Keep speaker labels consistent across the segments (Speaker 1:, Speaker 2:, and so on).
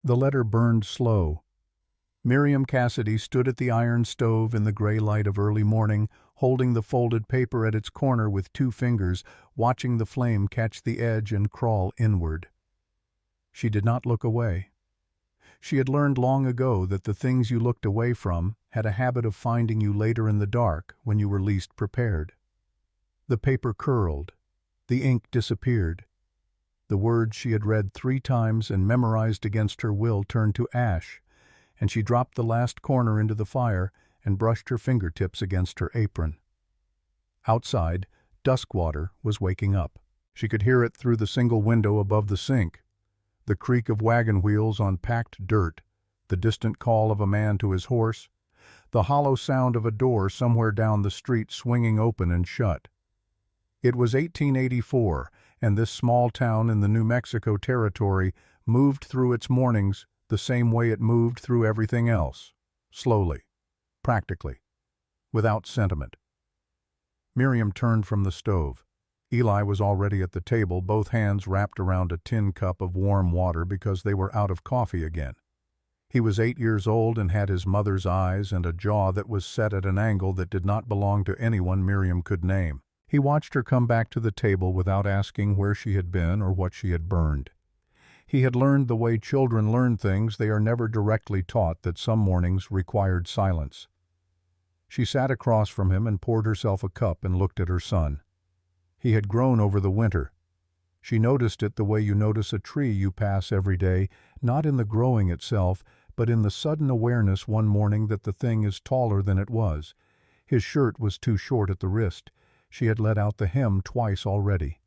Speaker 1: The letter burned slow. Miriam Cassidy stood at the iron stove in the gray light of early morning, holding the folded paper at its corner with 2 fingers, watching the flame catch the edge and crawl inward. She did not look away. She had learned long ago that the things you looked away from had a habit of finding you later in the dark when you were least prepared. The paper curled. The ink disappeared. The words she had read 3 times and memorized against her will turned to ash, and she dropped the last corner into the fire and brushed her fingertips against her apron. Outside, Duskwater was waking up. She could hear it through the single window above the sink. The creak of wagon wheels on packed dirt, the distant call of a man to his horse, the hollow sound of a door somewhere down the street swinging open and shut. It was 1884, and this small town in the New Mexico Territory moved through its mornings the same way it moved through everything else, slowly, practically, without sentiment. Miriam turned from the stove. Eli was already at the table, both hands wrapped around a tin cup of warm water because they were out of coffee again. He was 8 years old and had his mother's eyes and a jaw that was set at an angle that did not belong to anyone Miriam could name. He watched her come back to the table without asking where she had been or what she had burned. He had learned the way children learn things they are never directly taught, that some mornings required silence. She sat across from him and poured herself a cup and looked at her son. He had grown over the winter. She noticed it the way you notice a tree you pass every day, not in the growing itself, but in the sudden awareness one morning that the thing is taller than it was. His shirt was too short at the wrist. She had let out the hem twice already.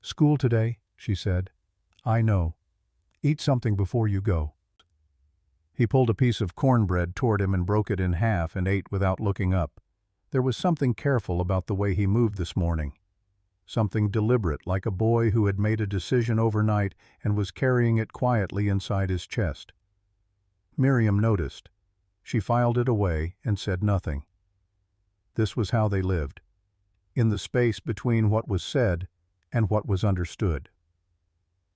Speaker 1: "School today," she said. "I know. Eat something before you go." He pulled a piece of cornbread toward him and broke it in half and ate without looking up. There was something careful about the way he moved this morning. Something deliberate, like a boy who had made a decision overnight and was carrying it quietly inside his chest. Miriam noticed. She filed it away and said nothing. This was how they lived, in the space between what was said and what was understood.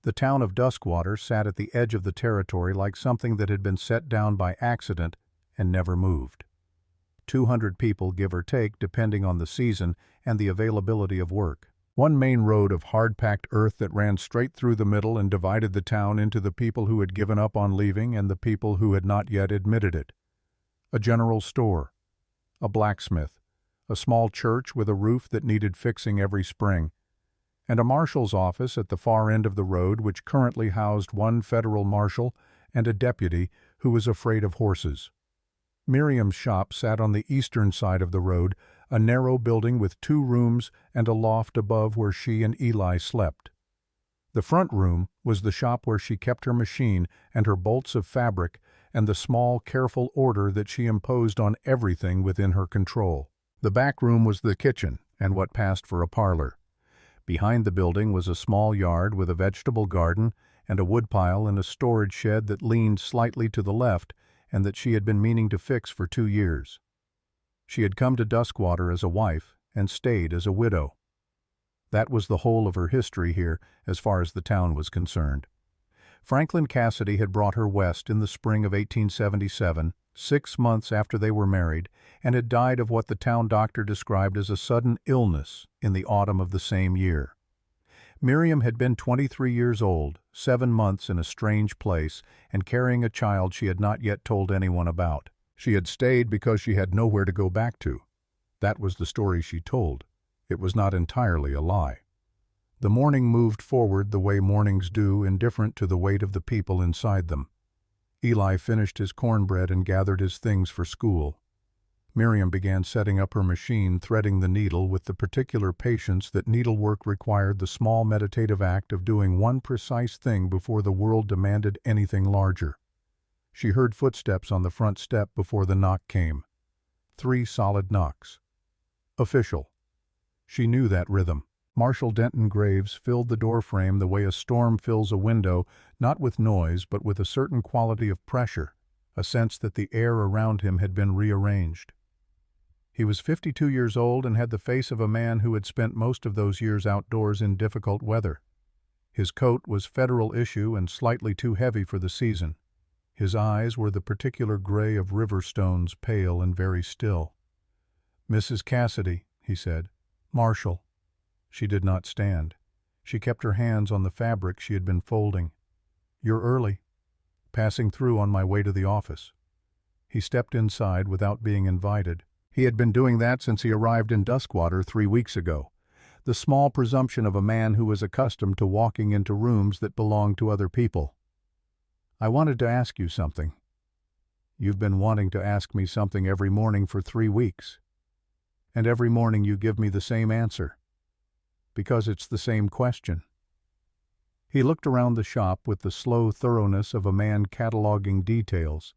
Speaker 1: The town of Duskwater sat at the edge of the territory like something that had been set down by accident and never moved. 200 people, give or take, depending on the season and the availability of work. One main road of hard-packed earth that ran straight through the middle and divided the town into the people who had given up on leaving and the people who had not yet admitted it. A general store, a blacksmith, a small church with a roof that needed fixing every spring, and a marshal's office at the far end of the road which currently housed one federal marshal and a deputy who was afraid of horses. Miriam's shop sat on the eastern side of the road, a narrow building with 2 rooms and a loft above where she and Eli slept. The front room was the shop where she kept her machine and her bolts of fabric and the small, careful order that she imposed on everything within her control. The back room was the kitchen and what passed for a parlor. Behind the building was a small yard with a vegetable garden and a woodpile and a storage shed that leaned slightly to the left and that she had been meaning to fix for 2 years. She had come to Duskwater as a wife and stayed as a widow. That was the whole of her history here as far as the town was concerned. Franklin Cassidy had brought her west in the spring of 1877, 6 months after they were married, and had died of what the town doctor described as a sudden illness in the autumn of the same year. Miriam had been 23 years old, 7 months in a strange place, and carrying a child she had not yet told anyone about. She had stayed because she had nowhere to go back to. That was the story she told. It was not entirely a lie. The morning moved forward the way mornings do, indifferent to the weight of the people inside them. Eli finished his cornbread and gathered his things for school. Miriam began setting up her machine, threading the needle with the particular patience that needlework required, the small meditative act of doing one precise thing before the world demanded anything larger. She heard footsteps on the front step before the knock came. 3 solid knocks. Official. She knew that rhythm. Marshal Denton Graves filled the doorframe the way a storm fills a window, not with noise but with a certain quality of pressure, a sense that the air around him had been rearranged. He was 52 years old and had the face of a man who had spent most of those years outdoors in difficult weather. His coat was federal issue and slightly too heavy for the season. His eyes were the particular gray of river stones, pale and very still. "Mrs. Cassidy," he said. "Marshall." She did not stand. She kept her hands on the fabric she had been folding. "You're early." "Passing through on my way to the office." He stepped inside without being invited. He had been doing that since he arrived in Duskwater 3 weeks ago. The small presumption of a man who was accustomed to walking into rooms that belonged to other people. "I wanted to ask you something." "You've been wanting to ask me something every morning for 3 weeks. And every morning you give me the same answer. Because it's the same question." He looked around the shop with the slow thoroughness of a man cataloging details.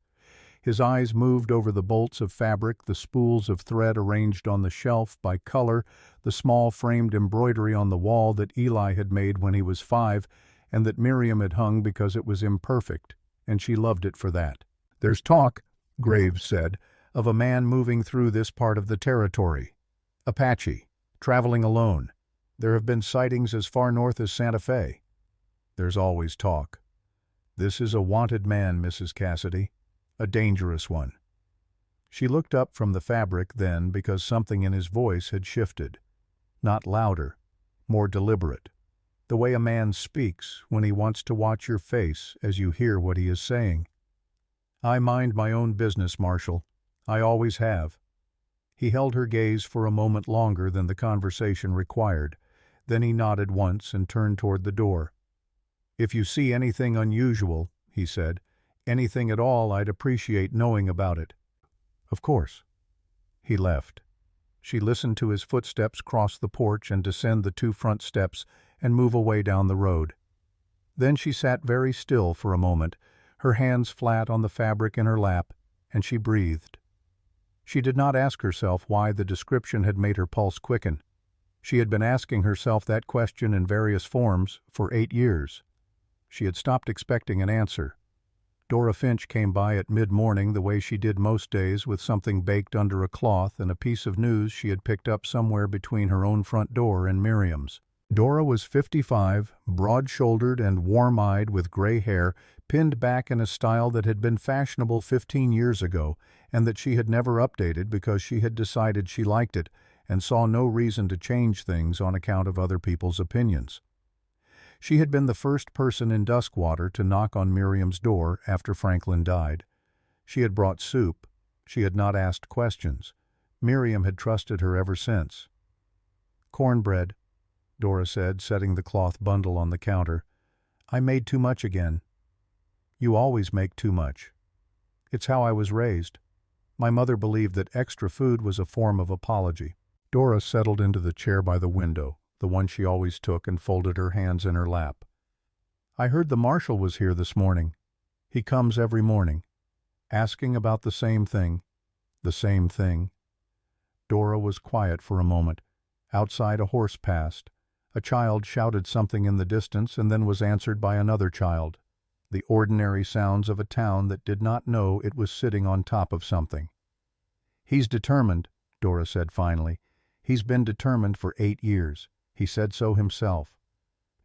Speaker 1: His eyes moved over the bolts of fabric, the spools of thread arranged on the shelf by color, the small framed embroidery on the wall that Eli had made when he was 5, and that Miriam had hung because it was imperfect, and she loved it for that. "There's talk," Graves said, "of a man moving through this part of the territory. Apache, traveling alone. There have been sightings as far north as Santa Fe." "There's always talk. This is a wanted man, Mrs. Cassidy. A dangerous one." She looked up from the fabric then because something in his voice had shifted. Not louder, more deliberate. The way a man speaks when he wants to watch your face as you hear what he is saying. "I mind my own business, Marshall. I always have." He held her gaze for a moment longer than the conversation required. Then he nodded once and turned toward the door. "If you see anything unusual," he said, "anything at all, I'd appreciate knowing about it." "Of course." He left. She listened to his footsteps cross the porch and descend the 2 front steps and move away down the road. Then she sat very still for a moment, her hands flat on the fabric in her lap, and she breathed. She did not ask herself why the description had made her pulse quicken. She had been asking herself that question in various forms for 8 years. She had stopped expecting an answer. Dora Finch came by at mid-morning the way she did most days, with something baked under a cloth and a piece of news she had picked up somewhere between her own front door and Miriam's. Dora was 55, broad-shouldered and warm-eyed with gray hair, pinned back in a style that had been fashionable 15 years ago and that she had never updated because she had decided she liked it and saw no reason to change things on account of other people's opinions. She had been the first person in Duskwater to knock on Miriam's door after Franklin died. She had brought soup. She had not asked questions. Miriam had trusted her ever since. "Cornbread," Dora said, setting the cloth bundle on the counter. "I made too much again." "You always make too much." "It's how I was raised. My mother believed that extra food was a form of apology." Dora settled into the chair by the window, the one she always took, and folded her hands in her lap. "I heard the marshal was here this morning. He comes every morning. Asking about the same thing. The same thing." Dora was quiet for a moment. Outside a horse passed. A child shouted something in the distance and then was answered by another child. The ordinary sounds of a town that did not know it was sitting on top of something. "He's determined," Dora said finally. "He's been determined for 8 years. He said so himself."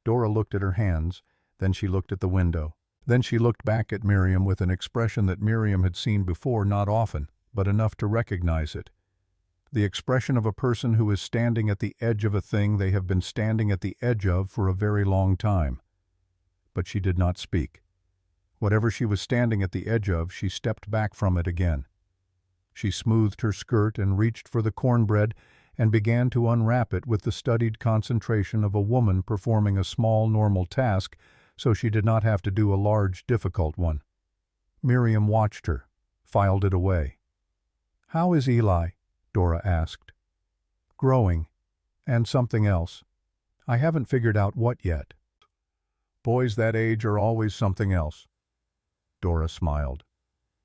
Speaker 1: Dora looked at her hands, then she looked at the window. Then she looked back at Miriam with an expression that Miriam had seen before, not often, but enough to recognize it. The expression of a person who is standing at the edge of a thing they have been standing at the edge of for a very long time. But she did not speak. Whatever she was standing at the edge of, she stepped back from it again. She smoothed her skirt and reached for the cornbread and began to unwrap it with the studied concentration of a woman performing a small, normal task so she did not have to do a large, difficult one. Miriam watched her, filed it away. "How is Eli?" Dora asked. "Growing. And something else. I haven't figured out what yet." "Boys that age are always something else." Dora smiled.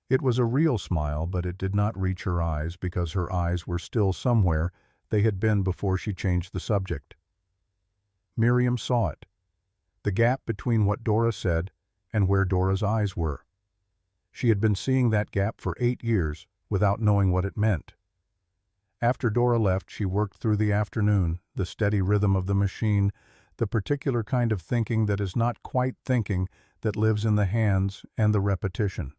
Speaker 1: It was a real smile, but it did not reach her eyes because her eyes were still somewhere they had been before she changed the subject. Miriam saw it. The gap between what Dora said and where Dora's eyes were. She had been seeing that gap for 8 years without knowing what it meant. After Dora left, she worked through the afternoon, the steady rhythm of the machine, the particular kind of thinking that is not quite thinking, that lives in the hands and the repetition.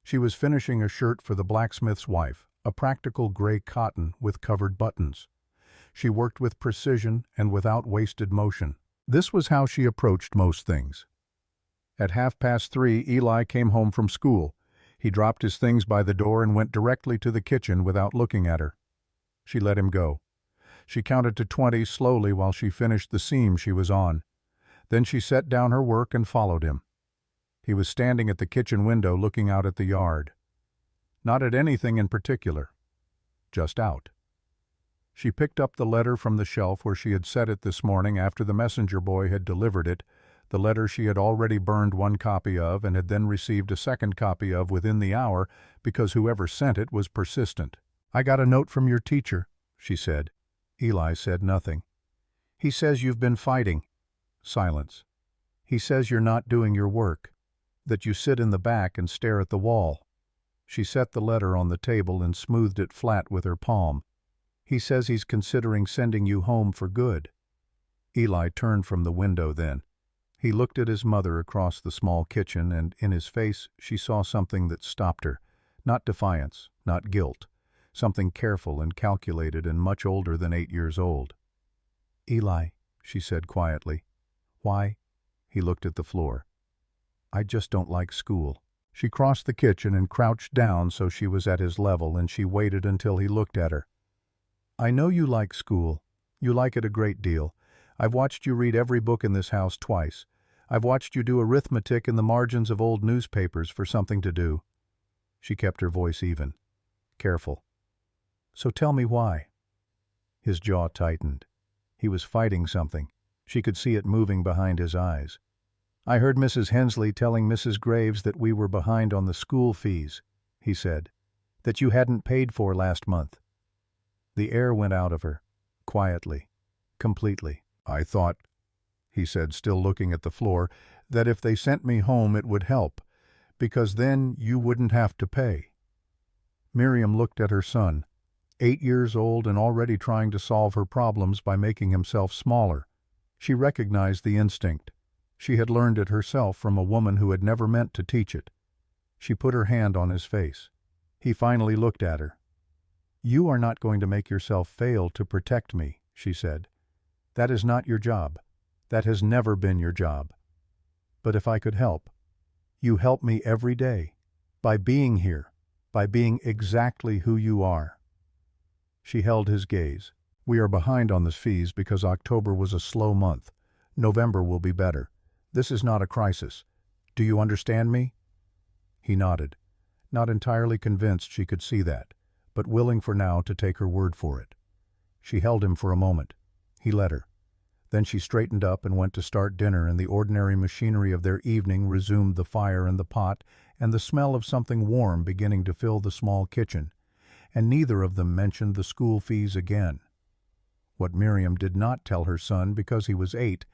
Speaker 1: She was finishing a shirt for the blacksmith's wife, a practical gray cotton with covered buttons. She worked with precision and without wasted motion. This was how she approached most things. At 3:30, Eli came home from school. He dropped his things by the door and went directly to the kitchen without looking at her. She let him go. She counted to 20 slowly while she finished the seam she was on. Then she set down her work and followed him. He was standing at the kitchen window looking out at the yard. Not at anything in particular. Just out. She picked up the letter from the shelf where she had set it this morning after the messenger boy had delivered it, the letter she had already burned one copy of and had then received a second copy of within the hour because whoever sent it was persistent. "I got a note from your teacher," she said. Eli said nothing. "He says you've been fighting." Silence. "He says you're not doing your work, that you sit in the back and stare at the wall." She set the letter on the table and smoothed it flat with her palm. "He says he's considering sending you home for good." Eli turned from the window then. He looked at his mother across the small kitchen, and in his face she saw something that stopped her. Not defiance, not guilt. Something careful and calculated and much older than 8 years old. "Eli," she said quietly. "Why?" He looked at the floor. "I just don't like school." She crossed the kitchen and crouched down so she was at his level, and she waited until he looked at her. "I know you like school. You like it a great deal. I've watched you read every book in this house twice. I've watched you do arithmetic in the margins of old newspapers for something to do." She kept her voice even. Careful. "So tell me why." His jaw tightened. He was fighting something. She could see it moving behind his eyes. "I heard Mrs. Hensley telling Mrs. Graves that we were behind on the school fees," he said, "that you hadn't paid for last month." The air went out of her, quietly, completely. "I thought," he said, still looking at the floor, "that if they sent me home it would help, because then you wouldn't have to pay." Miriam looked at her son, 8 years old and already trying to solve her problems by making himself smaller. She recognized the instinct. She had learned it herself from a woman who had never meant to teach it. She put her hand on his face. He finally looked at her. "You are not going to make yourself fail to protect me," she said. "That is not your job. That has never been your job. But if I could help, you help me every day, by being here, by being exactly who you are." She held his gaze. "We are behind on the fees because October was a slow month. November will be better. This is not a crisis. Do you understand me?" He nodded, not entirely convinced she could see that, but willing for now to take her word for it. She held him for a moment. He let her. Then she straightened up and went to start dinner, and the ordinary machinery of their evening resumed the fire and the pot, and the smell of something warm beginning to fill the small kitchen, and neither of them mentioned the school fees again. What Miriam did not tell her son because he was 8,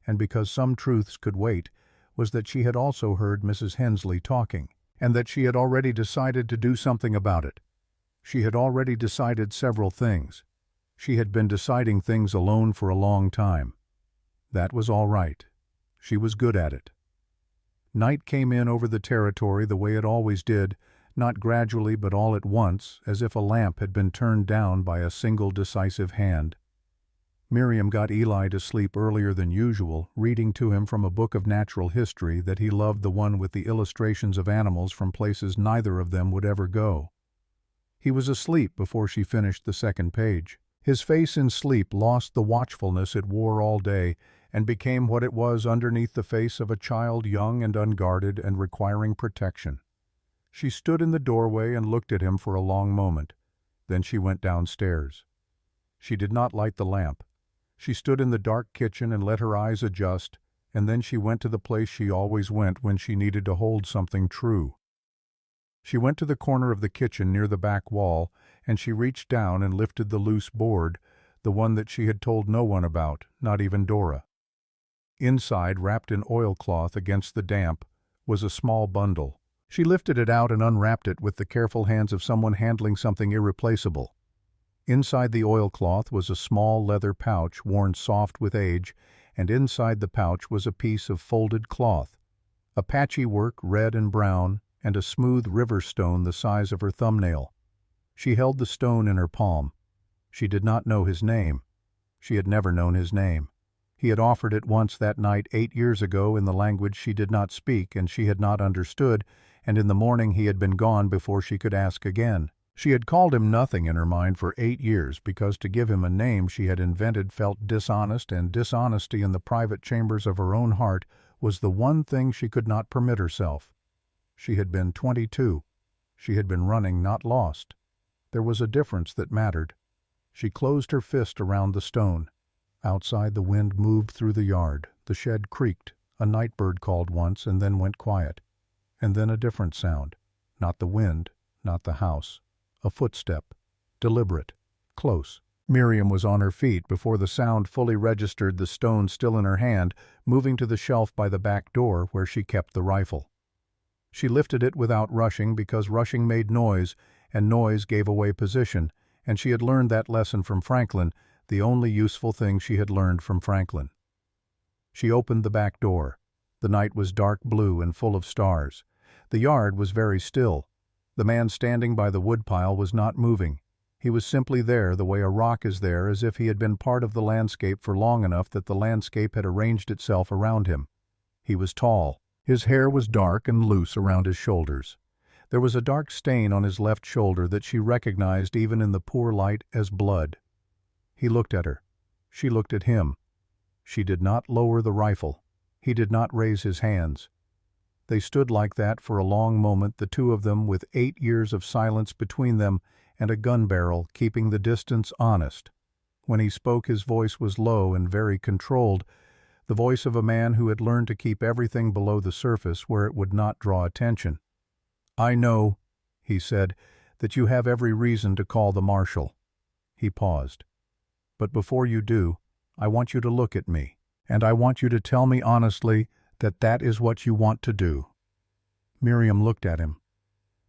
Speaker 1: and because some truths could wait, was that she had also heard Mrs. Hensley talking, and that she had already decided to do something about it. She had already decided several things. She had been deciding things alone for a long time. That was all right. She was good at it. Night came in over the territory the way it always did, not gradually but all at once, as if a lamp had been turned down by a single decisive hand. Miriam got Eli to sleep earlier than usual, reading to him from a book of natural history that he loved, the one with the illustrations of animals from places neither of them would ever go. He was asleep before she finished the second page. His face in sleep lost the watchfulness it wore all day and became what it was underneath the face of a child young and unguarded and requiring protection. She stood in the doorway and looked at him for a long moment. Then she went downstairs. She did not light the lamp. She stood in the dark kitchen and let her eyes adjust, and then she went to the place she always went when she needed to hold something true. She went to the corner of the kitchen near the back wall, and she reached down and lifted the loose board, the one that she had told no one about, not even Dora. Inside, wrapped in oilcloth against the damp, was a small bundle. She lifted it out and unwrapped it with the careful hands of someone handling something irreplaceable. Inside the oilcloth was a small leather pouch worn soft with age, and inside the pouch was a piece of folded cloth. Apache work, red and brown, and a smooth river stone the size of her thumbnail. She held the stone in her palm. She did not know his name. She had never known his name. He had offered it once that night 8 years ago in the language she did not speak and she had not understood, and in the morning he had been gone before she could ask again. She had called him nothing in her mind for 8 years because to give him a name she had invented felt dishonest, and dishonesty in the private chambers of her own heart was the one thing she could not permit herself. She had been 22. She had been running, not lost. There was a difference that mattered. She closed her fist around the stone. Outside, the wind moved through the yard. The shed creaked. A night bird called once and then went quiet. And then a different sound. Not the wind, not the house. A footstep. Deliberate. Close. Miriam was on her feet before the sound fully registered, the stone still in her hand, moving to the shelf by the back door where she kept the rifle. She lifted it without rushing because rushing made noise, and noise gave away position, and she had learned that lesson from Franklin, the only useful thing she had learned from Franklin. She opened the back door. The night was dark blue and full of stars. The yard was very still. The man standing by the woodpile was not moving. He was simply there the way a rock is there, as if he had been part of the landscape for long enough that the landscape had arranged itself around him. He was tall. His hair was dark and loose around his shoulders. There was a dark stain on his left shoulder that she recognized even in the poor light as blood. He looked at her. She looked at him. She did not lower the rifle. He did not raise his hands. They stood like that for a long moment, the two of them, with 8 years of silence between them and a gun barrel keeping the distance honest. When he spoke, his voice was low and very controlled, the voice of a man who had learned to keep everything below the surface where it would not draw attention. "I know," he said, "that you have every reason to call the marshal." He paused. "But before you do, I want you to look at me, and I want you to tell me honestly that that is what you want to do." Miriam looked at him.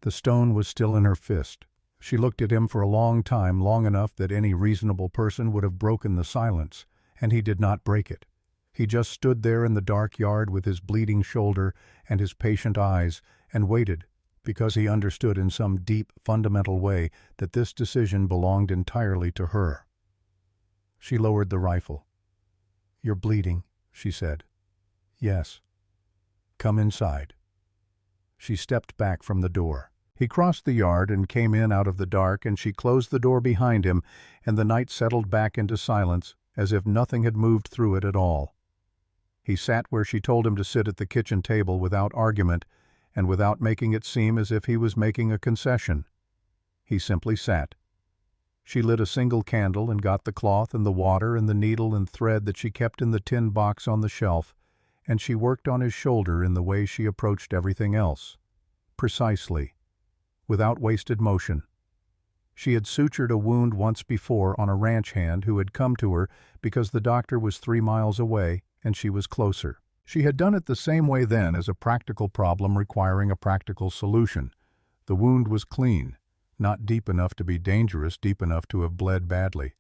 Speaker 1: The stone was still in her fist. She looked at him for a long time, long enough that any reasonable person would have broken the silence, and he did not break it. He just stood there in the dark yard with his bleeding shoulder and his patient eyes, and waited, because he understood in some deep, fundamental way that this decision belonged entirely to her. She lowered the rifle. "You're bleeding," she said. "Yes." "Come inside." She stepped back from the door. He crossed the yard and came in out of the dark, and she closed the door behind him, and the night settled back into silence, as if nothing had moved through it at all. He sat where she told him to sit at the kitchen table without argument, and without making it seem as if he was making a concession. He simply sat. She lit a single candle and got the cloth and the water and the needle and thread that she kept in the tin box on the shelf, and she worked on his shoulder in the way she approached everything else. Precisely. Without wasted motion. She had sutured a wound once before on a ranch hand who had come to her because the doctor was 3 miles away and she was closer. She had done it the same way then, as a practical problem requiring a practical solution. The wound was clean, not deep enough to be dangerous, deep enough to have bled badly.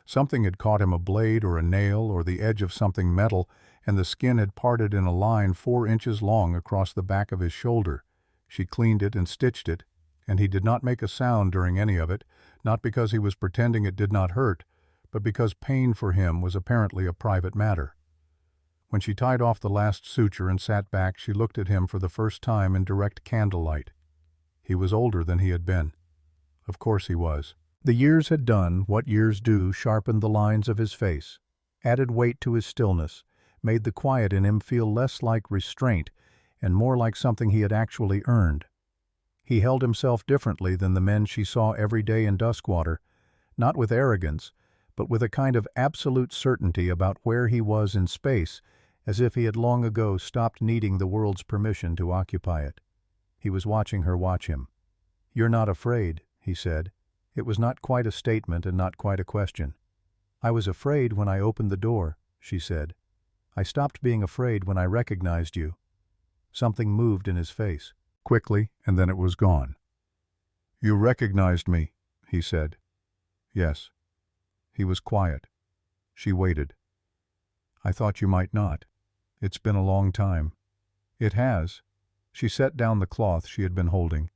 Speaker 1: Something had caught him, a blade or a nail or the edge of something metal, and the skin had parted in a line 4 inches long across the back of his shoulder. She cleaned it and stitched it, and he did not make a sound during any of it, not because he was pretending it did not hurt, but because pain for him was apparently a private matter. When she tied off the last suture and sat back, she looked at him for the first time in direct candlelight. He was older than he had been. Of course he was. The years had done what years do, sharpened the lines of his face, added weight to his stillness, made the quiet in him feel less like restraint and more like something he had actually earned. He held himself differently than the men she saw every day in Duskwater, not with arrogance, but with a kind of absolute certainty about where he was in space, as if he had long ago stopped needing the world's permission to occupy it. He was watching her watch him. "You're not afraid," he said. It was not quite a statement and not quite a question. "I was afraid when I opened the door," she said. "I stopped being afraid when I recognized you." Something moved in his face, quickly, and then it was gone. "You recognized me," he said. "Yes." He was quiet. She waited. "I thought you might not. It's been a long time." "It has." She set down the cloth she had been holding.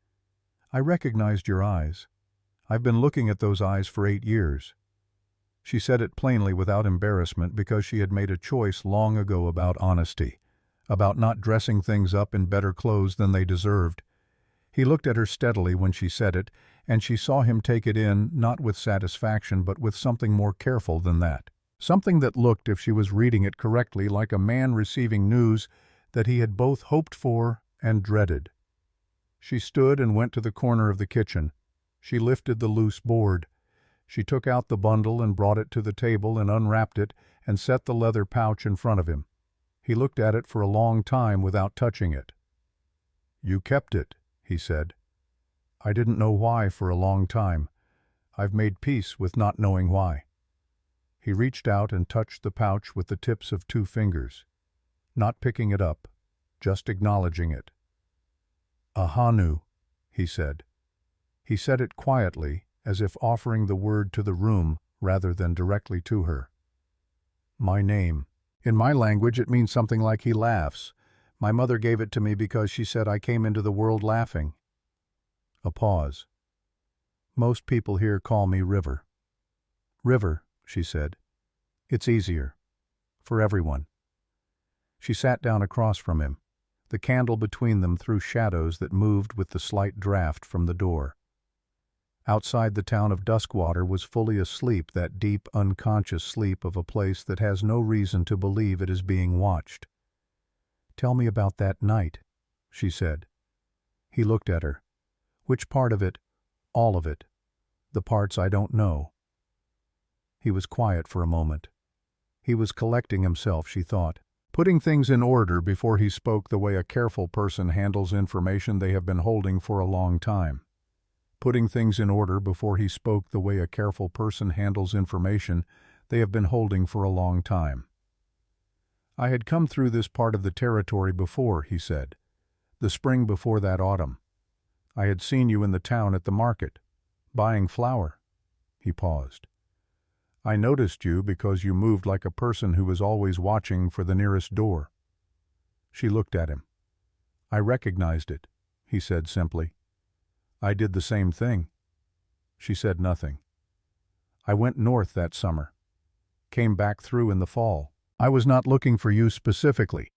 Speaker 1: "I recognized your eyes. I've been looking at those eyes for 8 years." She said it plainly without embarrassment because she had made a choice long ago about honesty, about not dressing things up in better clothes than they deserved. He looked at her steadily when she said it, and she saw him take it in not with satisfaction but with something more careful than that. Something that looked, if she was reading it correctly, like a man receiving news that he had both hoped for and dreaded. She stood and went to the corner of the kitchen. She lifted the loose board. She took out the bundle and brought it to the table and unwrapped it and set the leather pouch in front of him. He looked at it for a long time without touching it. "You kept it," he said. "I didn't know why for a long time. I've made peace with not knowing why." He reached out and touched the pouch with the tips of 2 fingers, not picking it up, just acknowledging it. "Ahanu," he said. He said it quietly, as if offering the word to the room rather than directly to her. "My name. In my language it means something like he laughs. My mother gave it to me because she said I came into the world laughing." A pause. "Most people here call me River." "River," she said. "It's easier. For everyone." She sat down across from him. The candle between them threw shadows that moved with the slight draft from the door. Outside the town of Duskwater was fully asleep, that deep, unconscious sleep of a place that has no reason to believe it is being watched. "Tell me about that night," she said. He looked at her. "Which part of it?" "All of it. The parts I don't know." He was quiet for a moment. He was collecting himself, she thought, putting things in order before he spoke the way a careful person handles information they have been holding for a long time. Putting things in order before he spoke the way a careful person handles information they have been holding for a long time. "I had come through this part of the territory before," he said. "The spring before that autumn. I had seen you in the town at the market, buying flour." He paused. "I noticed you because you moved like a person who was always watching for the nearest door." She looked at him. "I recognized it," he said simply. "I did the same thing." She said nothing. "I went north that summer. Came back through in the fall. I was not looking for you specifically,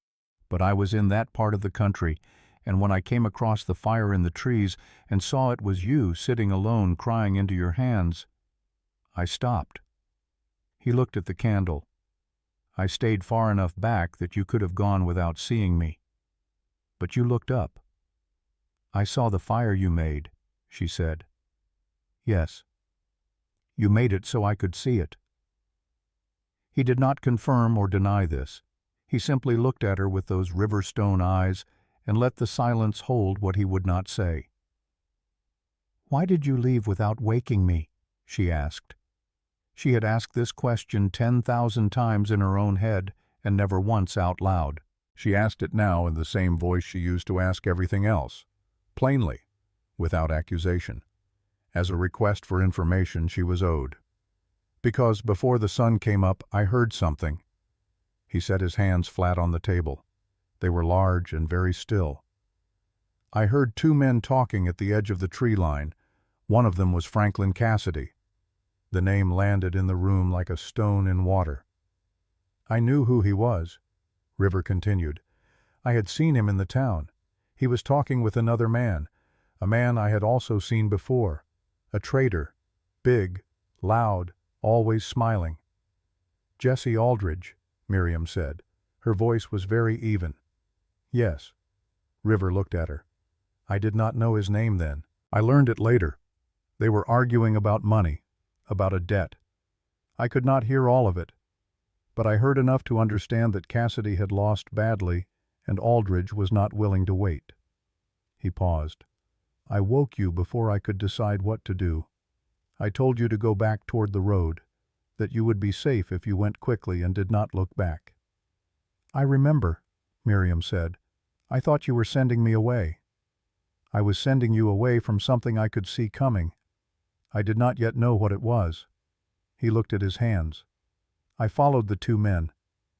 Speaker 1: but I was in that part of the country, and when I came across the fire in the trees and saw it was you sitting alone crying into your hands, I stopped." He looked at the candle. "I stayed far enough back that you could have gone without seeing me. But you looked up." "I saw the fire you made," she said. "Yes. You made it so I could see it." He did not confirm or deny this. He simply looked at her with those river-stone eyes and let the silence hold what he would not say. "Why did you leave without waking me?" she asked. She had asked this question 10,000 times in her own head and never once out loud. She asked it now in the same voice she used to ask everything else, plainly, without accusation, as a request for information she was owed. "Because before the sun came up, I heard something." He set his hands flat on the table. They were large and very still. "I heard 2 men talking at the edge of the tree line. One of them was Franklin Cassidy." The name landed in the room like a stone in water. "I knew who he was," River continued. "I had seen him in the town. He was talking with another man, a man I had also seen before, a trader, big, loud, always smiling." "Jesse Aldridge," Miriam said. Her voice was very even. "Yes." River looked at her. "I did not know his name then. I learned it later. They were arguing about money, about a debt. I could not hear all of it, but I heard enough to understand that Cassidy had lost badly and Aldridge was not willing to wait." He paused. "I woke you before I could decide what to do. I told you to go back toward the road, that you would be safe if you went quickly and did not look back." "I remember," Miriam said. "I thought you were sending me away." "I was sending you away from something I could see coming. I did not yet know what it was." He looked at his hands. "I followed the 2 men.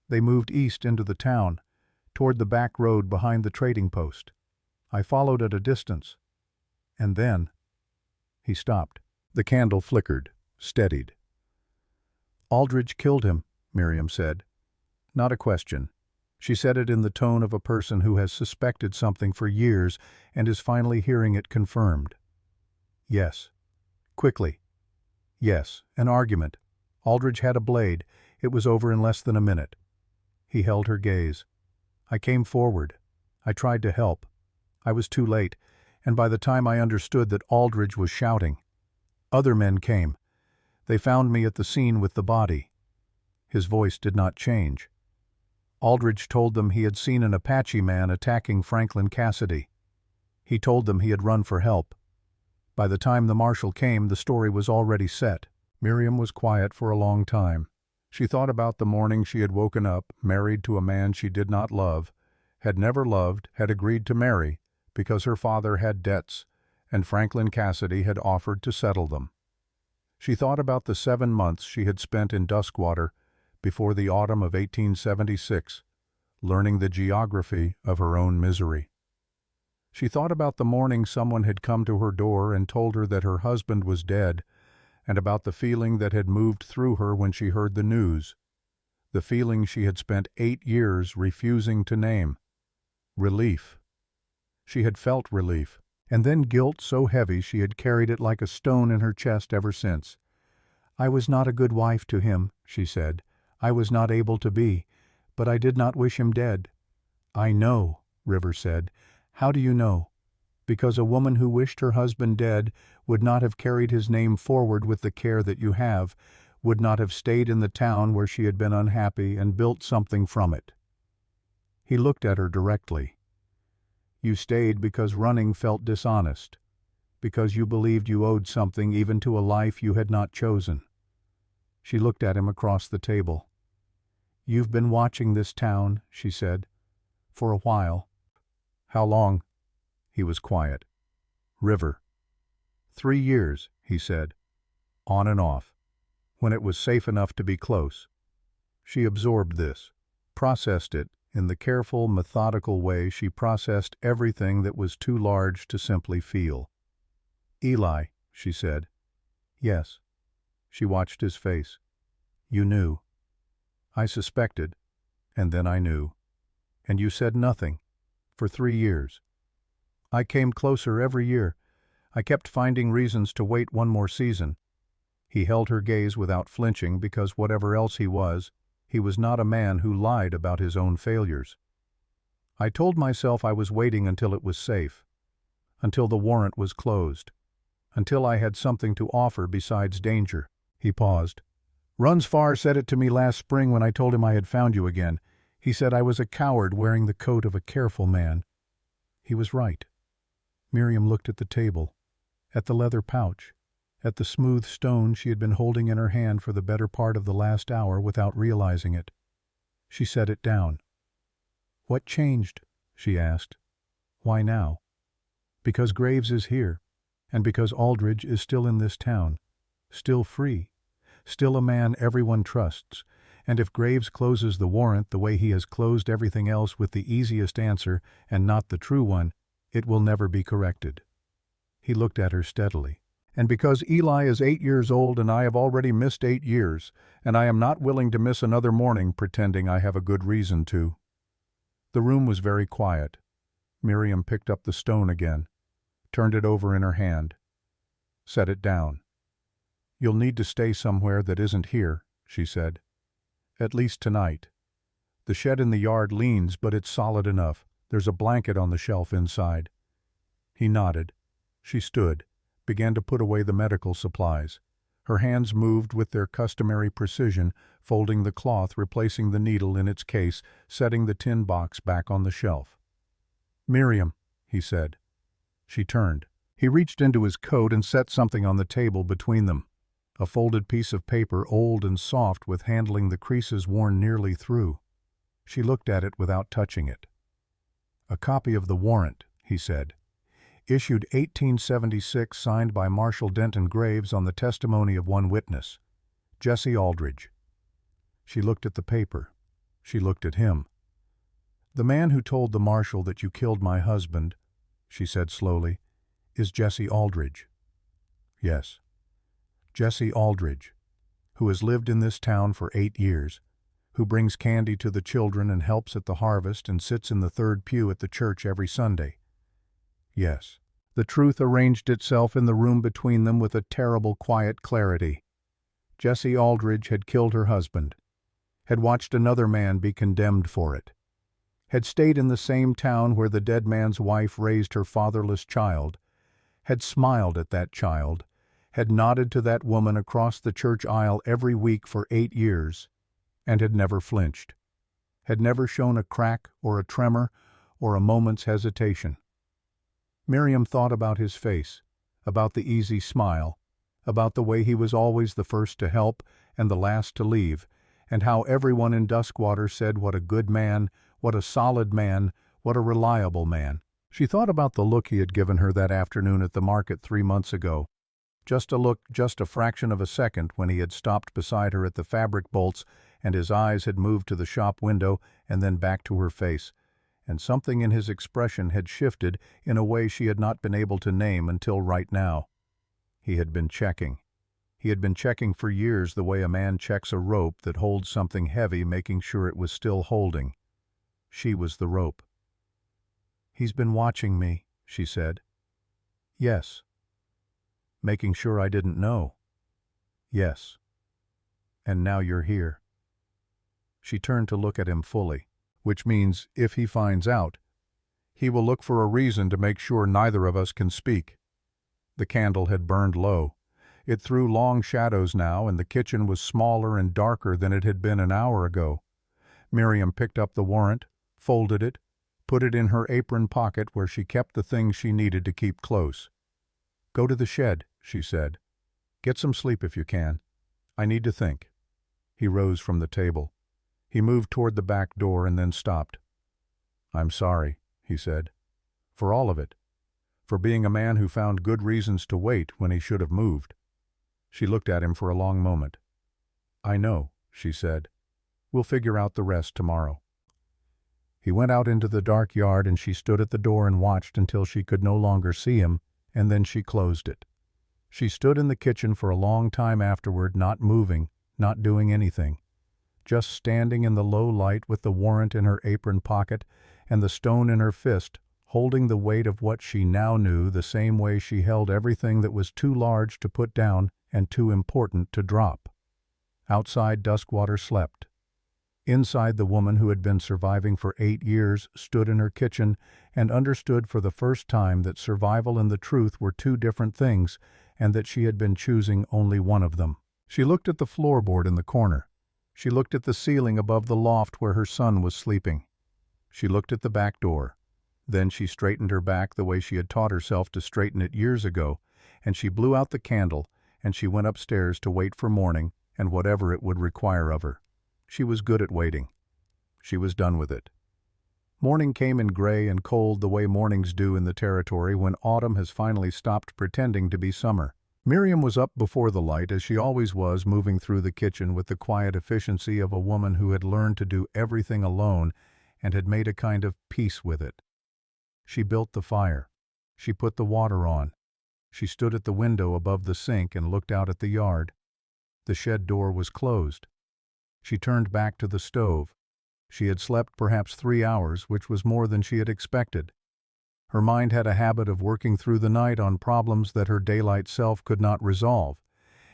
Speaker 1: They moved east into the town, toward the back road behind the trading post. I followed at a distance. And then—" He stopped. The candle flickered, steadied. "Aldridge killed him," Miriam said. Not a question. She said it in the tone of a person who has suspected something for years and is finally hearing it confirmed. "Yes." Quickly. "Yes, an argument. Aldridge had a blade. It was over in less than a minute." He held her gaze. "I came forward. I tried to help. I was too late, and by the time I understood that Aldridge was shouting, other men came. They found me at the scene with the body." His voice did not change. "Aldridge told them he had seen an Apache man attacking Franklin Cassidy. He told them he had run for help. By the time the marshal came, the story was already set." Miriam was quiet for a long time. She thought about the morning she had woken up, married to a man she did not love, had never loved, had agreed to marry, because her father had debts, and Franklin Cassidy had offered to settle them. She thought about the 7 months she had spent in Duskwater before the autumn of 1876, learning the geography of her own misery. She thought about the morning someone had come to her door and told her that her husband was dead, and about the feeling that had moved through her when she heard the news, the feeling she had spent 8 years refusing to name. Relief. She had felt relief, and then guilt so heavy she had carried it like a stone in her chest ever since. "I was not a good wife to him," she said. "I was not able to be, but I did not wish him dead." "I know," River said. "How do you know?" "Because a woman who wished her husband dead would not have carried his name forward with the care that you have, would not have stayed in the town where she had been unhappy and built something from it." He looked at her directly. "You stayed because running felt dishonest, because you believed you owed something even to a life you had not chosen." She looked at him across the table. "You've been watching this town," she said, "for a while." "How long?" He was quiet. "River." 3 years, he said, on and off, when it was safe enough to be close. She absorbed this, processed it in the careful, methodical way she processed everything that was too large to simply feel. "Eli," she said. "Yes." She watched his face. "You knew." "I suspected, and then I knew. And you said nothing, for 3 years." "I came closer every year. I kept finding reasons to wait one more season." He held her gaze without flinching because whatever else he was not a man who lied about his own failures. "I told myself I was waiting until it was safe, until the warrant was closed, until I had something to offer besides danger." He paused. "Runs Farr said it to me last spring when I told him I had found you again. He said I was a coward wearing the coat of a careful man." He was right. Miriam looked at the table, at the leather pouch, at the smooth stone she had been holding in her hand for the better part of the last hour without realizing it. She set it down. "What changed?" she asked. "Why now?" "Because Graves is here, and because Aldridge is still in this town, still free, still a man everyone trusts, and if Graves closes the warrant the way he has closed everything else with the easiest answer and not the true one, it will never be corrected." He looked at her steadily. "And because Eli is 8 years old and I have already missed 8 years, and I am not willing to miss another morning pretending I have a good reason to." The room was very quiet. Miriam picked up the stone again, turned it over in her hand, set it down. "You'll need to stay somewhere that isn't here," she said. "At least tonight. The shed in the yard leans, but it's solid enough. There's a blanket on the shelf inside." He nodded. She stood, began to put away the medical supplies. Her hands moved with their customary precision, folding the cloth, replacing the needle in its case, setting the tin box back on the shelf. "Miriam," he said. She turned. He reached into his coat and set something on the table between them. A folded piece of paper, old and soft with handling the creases worn nearly through. She looked at it without touching it. "A copy of the warrant," he said. "Issued 1876, signed by Marshal Denton Graves on the testimony of one witness, Jesse Aldridge." She looked at the paper. She looked at him. "The man who told the marshal that you killed my husband, she said slowly, "is Jesse Aldridge." "Yes. Jesse Aldridge, who has lived in this town for 8 years, who brings candy to the children and helps at the harvest and sits in the third pew at the church every Sunday." Yes. The truth arranged itself in the room between them with a terrible quiet clarity. Jesse Aldridge had killed her husband, had watched another man be condemned for it, had stayed in the same town where the dead man's wife raised her fatherless child, had smiled at that child, had nodded to that woman across the church aisle every week for 8 years, and had never flinched, had never shown a crack or a tremor or a moment's hesitation. Miriam thought about his face, about the easy smile, about the way he was always the first to help and the last to leave, and how everyone in Duskwater said what a good man, what a solid man, what a reliable man. She thought about the look he had given her that afternoon at the market 3 months ago. Just a look, just a fraction of a second, when he had stopped beside her at the fabric bolts and his eyes had moved to the shop window and then back to her face. And something in his expression had shifted in a way she had not been able to name until right now. He had been checking. He had been checking for years the way a man checks a rope that holds something heavy, making sure it was still holding. She was the rope. "He's been watching me," she said. "Yes." "Making sure I didn't know." "Yes." "And now you're here." She turned to look at him fully. "Which means, if he finds out, he will look for a reason to make sure neither of us can speak." The candle had burned low. It threw long shadows now, and the kitchen was smaller and darker than it had been an hour ago. Miriam picked up the warrant, folded it, put it in her apron pocket where she kept the things she needed to keep close. "Go to the shed," she said. "Get some sleep if you can. I need to think." He rose from the table. He moved toward the back door and then stopped. "I'm sorry," he said. "For all of it. For being a man who found good reasons to wait when he should have moved." She looked at him for a long moment. "I know," she said. "We'll figure out the rest tomorrow." He went out into the dark yard and she stood at the door and watched until she could no longer see him, and then she closed it. She stood in the kitchen for a long time afterward, not moving, not doing anything, just standing in the low light with the warrant in her apron pocket and the stone in her fist, holding the weight of what she now knew the same way she held everything that was too large to put down and too important to drop. Outside, Duskwater slept. Inside, the woman who had been surviving for 8 years stood in her kitchen and understood for the first time that survival and the truth were two different things, and that she had been choosing only one of them. She looked at the floorboard in the corner. She looked at the ceiling above the loft where her son was sleeping. She looked at the back door. Then she straightened her back the way she had taught herself to straighten it years ago, and she blew out the candle, and she went upstairs to wait for morning and whatever it would require of her. She was good at waiting. She was done with it. Morning came in gray and cold the way mornings do in the territory when autumn has finally stopped pretending to be summer. Miriam was up before the light, as she always was, moving through the kitchen with the quiet efficiency of a woman who had learned to do everything alone and had made a kind of peace with it. She built the fire. She put the water on. She stood at the window above the sink and looked out at the yard. The shed door was closed. She turned back to the stove. She had slept perhaps 3 hours, which was more than she had expected. Her mind had a habit of working through the night on problems that her daylight self could not resolve,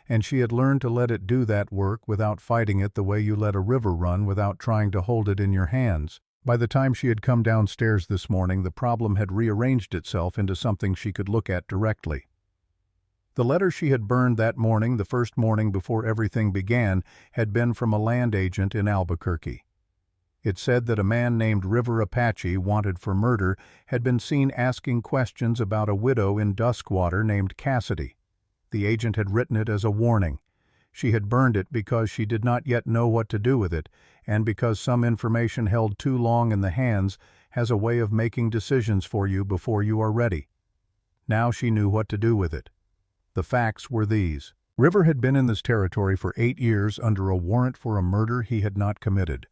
Speaker 1: and she had learned to let it do that work without fighting it the way you let a river run without trying to hold it in your hands. By the time she had come downstairs this morning, the problem had rearranged itself into something she could look at directly. The letter she had burned that morning, the first morning before everything began, had been from a land agent in Albuquerque. It said that a man named River Apache, wanted for murder, had been seen asking questions about a widow in Duskwater named Cassidy. The agent had written it as a warning. She had burned it because she did not yet know what to do with it, and because some information held too long in the hands has a way of making decisions for you before you are ready. Now she knew what to do with it. The facts were these. River had been in this territory for 8 years under a warrant for a murder he had not committed.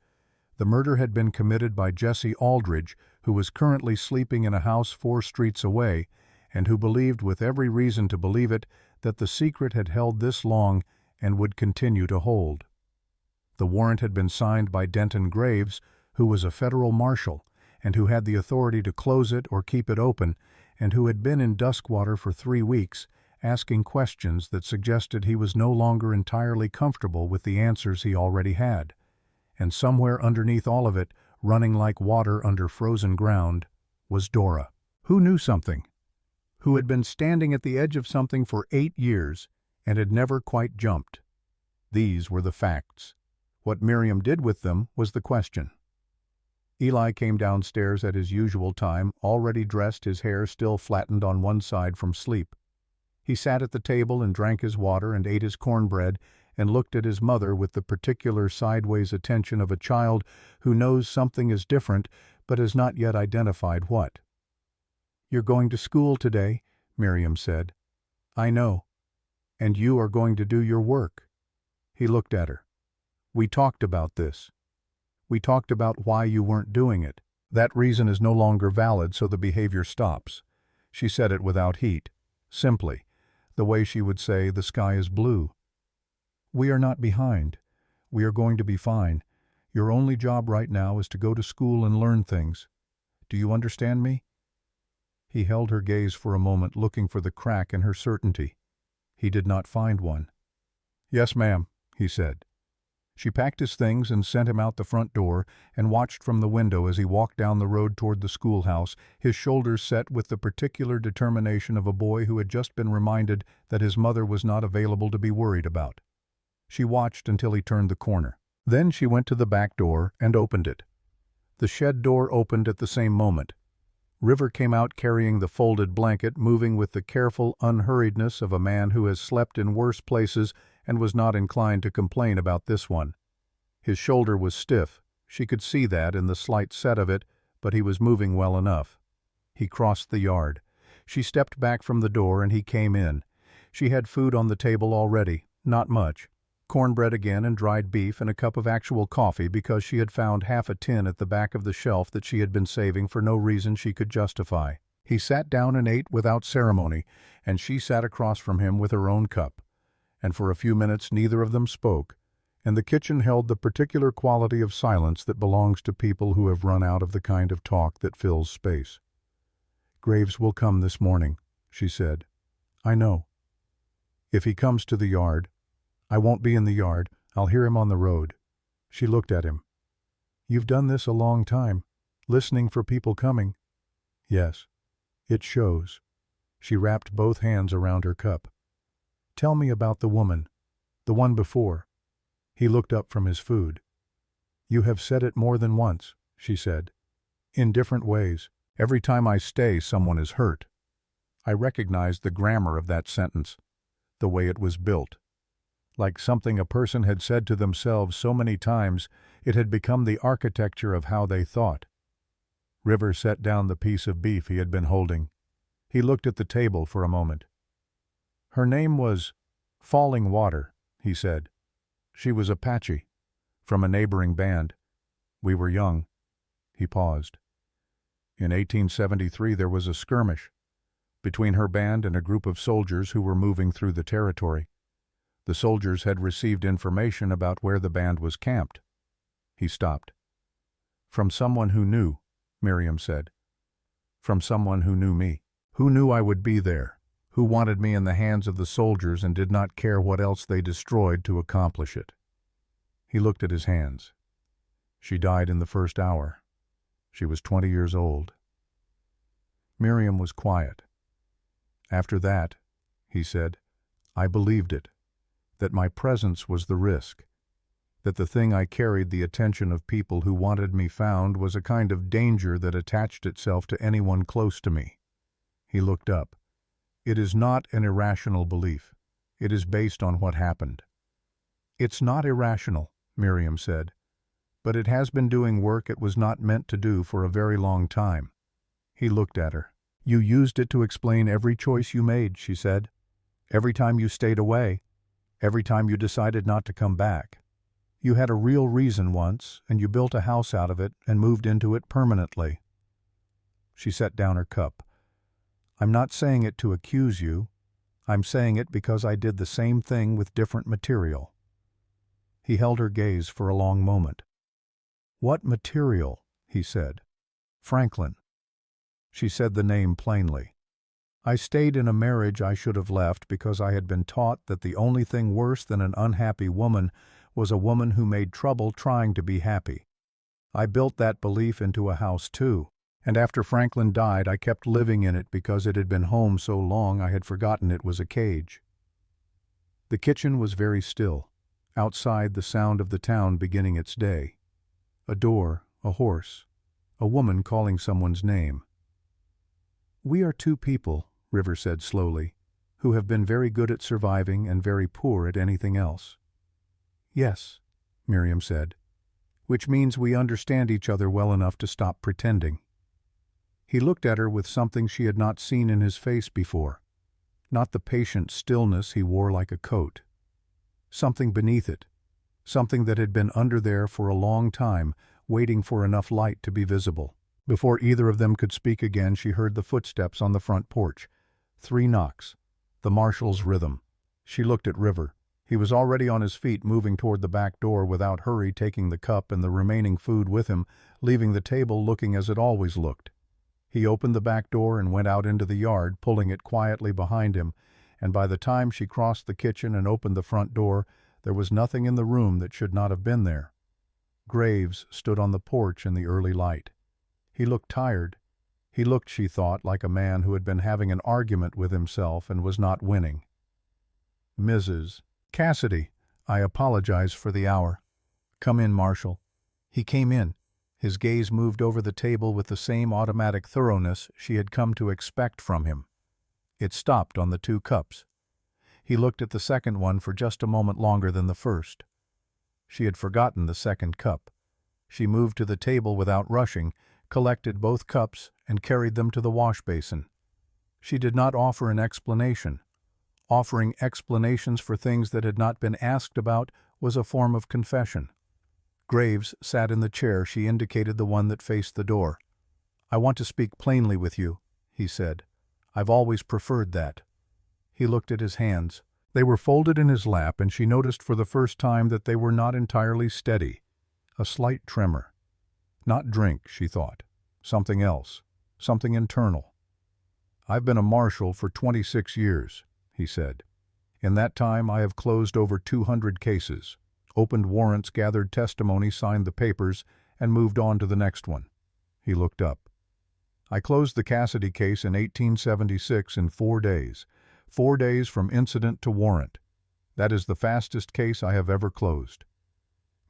Speaker 1: The murder had been committed by Jesse Aldridge, who was currently sleeping in a house 4 streets away, and who believed with every reason to believe it that the secret had held this long and would continue to hold. The warrant had been signed by Denton Graves, who was a federal marshal, and who had the authority to close it or keep it open, and who had been in Duskwater for 3 weeks, asking questions that suggested he was no longer entirely comfortable with the answers he already had. And somewhere underneath all of it, running like water under frozen ground, was Dora, who knew something, who had been standing at the edge of something for 8 years and had never quite jumped. These were the facts. What Miriam did with them was the question. Eli came downstairs at his usual time, already dressed, his hair still flattened on one side from sleep. He sat at the table and drank his water and ate his cornbread and looked at his mother with the particular sideways attention of a child who knows something is different but has not yet identified what. "You're going to school today," Miriam said. "I know. And you are going to do your work." He looked at her. "We talked about this. We talked about why you weren't doing it. That reason is no longer valid, so the behavior stops." She said it without heat, simply, the way she would say, "The sky is blue." "We are not behind. We are going to be fine. Your only job right now is to go to school and learn things. Do you understand me?" He held her gaze for a moment, looking for the crack in her certainty. He did not find one. "Yes, ma'am," he said. She packed his things and sent him out the front door and watched from the window as he walked down the road toward the schoolhouse, his shoulders set with the particular determination of a boy who had just been reminded that his mother was not available to be worried about. She watched until he turned the corner. Then she went to the back door and opened it. The shed door opened at the same moment. River came out carrying the folded blanket, moving with the careful unhurriedness of a man who has slept in worse places and was not inclined to complain about this one. His shoulder was stiff. She could see that in the slight set of it, but he was moving well enough. He crossed the yard. She stepped back from the door and he came in. She had food on the table already, not much. Cornbread again and dried beef and a cup of actual coffee because she had found half a tin at the back of the shelf that she had been saving for no reason she could justify. He sat down and ate without ceremony, and she sat across from him with her own cup. And for a few minutes neither of them spoke, and the kitchen held the particular quality of silence that belongs to people who have run out of the kind of talk that fills space. "Graves will come this morning," she said. "I know. If he comes to the yard, I won't be in the yard. I'll hear him on the road." She looked at him. "You've done this a long time, listening for people coming." "Yes. It shows." She wrapped both hands around her cup. "Tell me about the woman, the one before." He looked up from his food. "You have said it more than once," she said. "In different ways. Every time I stay, someone is hurt." I recognized the grammar of that sentence, the way it was built. Like something a person had said to themselves so many times, it had become the architecture of how they thought. River set down the piece of beef he had been holding. He looked at the table for a moment. "Her name was Falling Water," he said. "She was Apache, from a neighboring band. We were young." He paused. "In 1873 there was a skirmish between her band and a group of soldiers who were moving through the territory. The soldiers had received information about where the band was camped." He stopped. "From someone who knew," Miriam said. "From someone who knew me. Who knew I would be there. Who wanted me in the hands of the soldiers and did not care what else they destroyed to accomplish it." He looked at his hands. "She died in the first hour. She was 20 years old." Miriam was quiet. "After that," he said, "I believed it, that my presence was the risk, that the thing I carried the attention of people who wanted me found was a kind of danger that attached itself to anyone close to me." He looked up. "It is not an irrational belief. It is based on what happened." "It's not irrational," Miriam said, "but it has been doing work it was not meant to do for a very long time." He looked at her. "You used it to explain every choice you made," she said. "Every time you stayed away, every time you decided not to come back. You had a real reason once, and you built a house out of it and moved into it permanently. She set down her cup. "I'm not saying it to accuse you. I'm saying it because I did the same thing with different material." He held her gaze for a long moment. "What material?" he said. "Franklin." She said the name plainly. "I stayed in a marriage I should have left because I had been taught that the only thing worse than an unhappy woman was a woman who made trouble trying to be happy. I built that belief into a house too, and after Franklin died I kept living in it because it had been home so long I had forgotten it was a cage." The kitchen was very still. Outside, the sound of the town beginning its day. A door, a horse, a woman calling someone's name. "We are two people," River said slowly, "who have been very good at surviving and very poor at anything else." "Yes," Miriam said, "which means we understand each other well enough to stop pretending." He looked at her with something she had not seen in his face before, not the patient stillness he wore like a coat. Something beneath it, something that had been under there for a long time, waiting for enough light to be visible. Before either of them could speak again, she heard the footsteps on the front porch. 3 knocks. The marshal's rhythm. She looked at River. He was already on his feet, moving toward the back door without hurry, taking the cup and the remaining food with him, leaving the table looking as it always looked. He opened the back door and went out into the yard, pulling it quietly behind him, and by the time she crossed the kitchen and opened the front door, there was nothing in the room that should not have been there. Graves stood on the porch in the early light. He looked tired. He looked, she thought, like a man who had been having an argument with himself and was not winning. "Mrs. Cassidy, I apologize for the hour." "Come in, Marshal." He came in. His gaze moved over the table with the same automatic thoroughness she had come to expect from him. It stopped on the 2 cups. He looked at the second one for just a moment longer than the first. She had forgotten the second cup. She moved to the table without rushing, collected both cups, and carried them to the wash basin. She did not offer an explanation. Offering explanations for things that had not been asked about was a form of confession. Graves sat in the chair she indicated, the one that faced the door. "I want to speak plainly with you," he said. "I've always preferred that." He looked at his hands. They were folded in his lap, and she noticed for the first time that they were not entirely steady. A slight tremor. Not drink, she thought. Something else. Something internal. "I've been a marshal for 26 years, he said. "In that time I have closed over 200 cases, opened warrants, gathered testimony, signed the papers, and moved on to the next one." He looked up. "I closed the Cassidy case in 1876 in 4 days. 4 days from incident to warrant. That is the fastest case I have ever closed."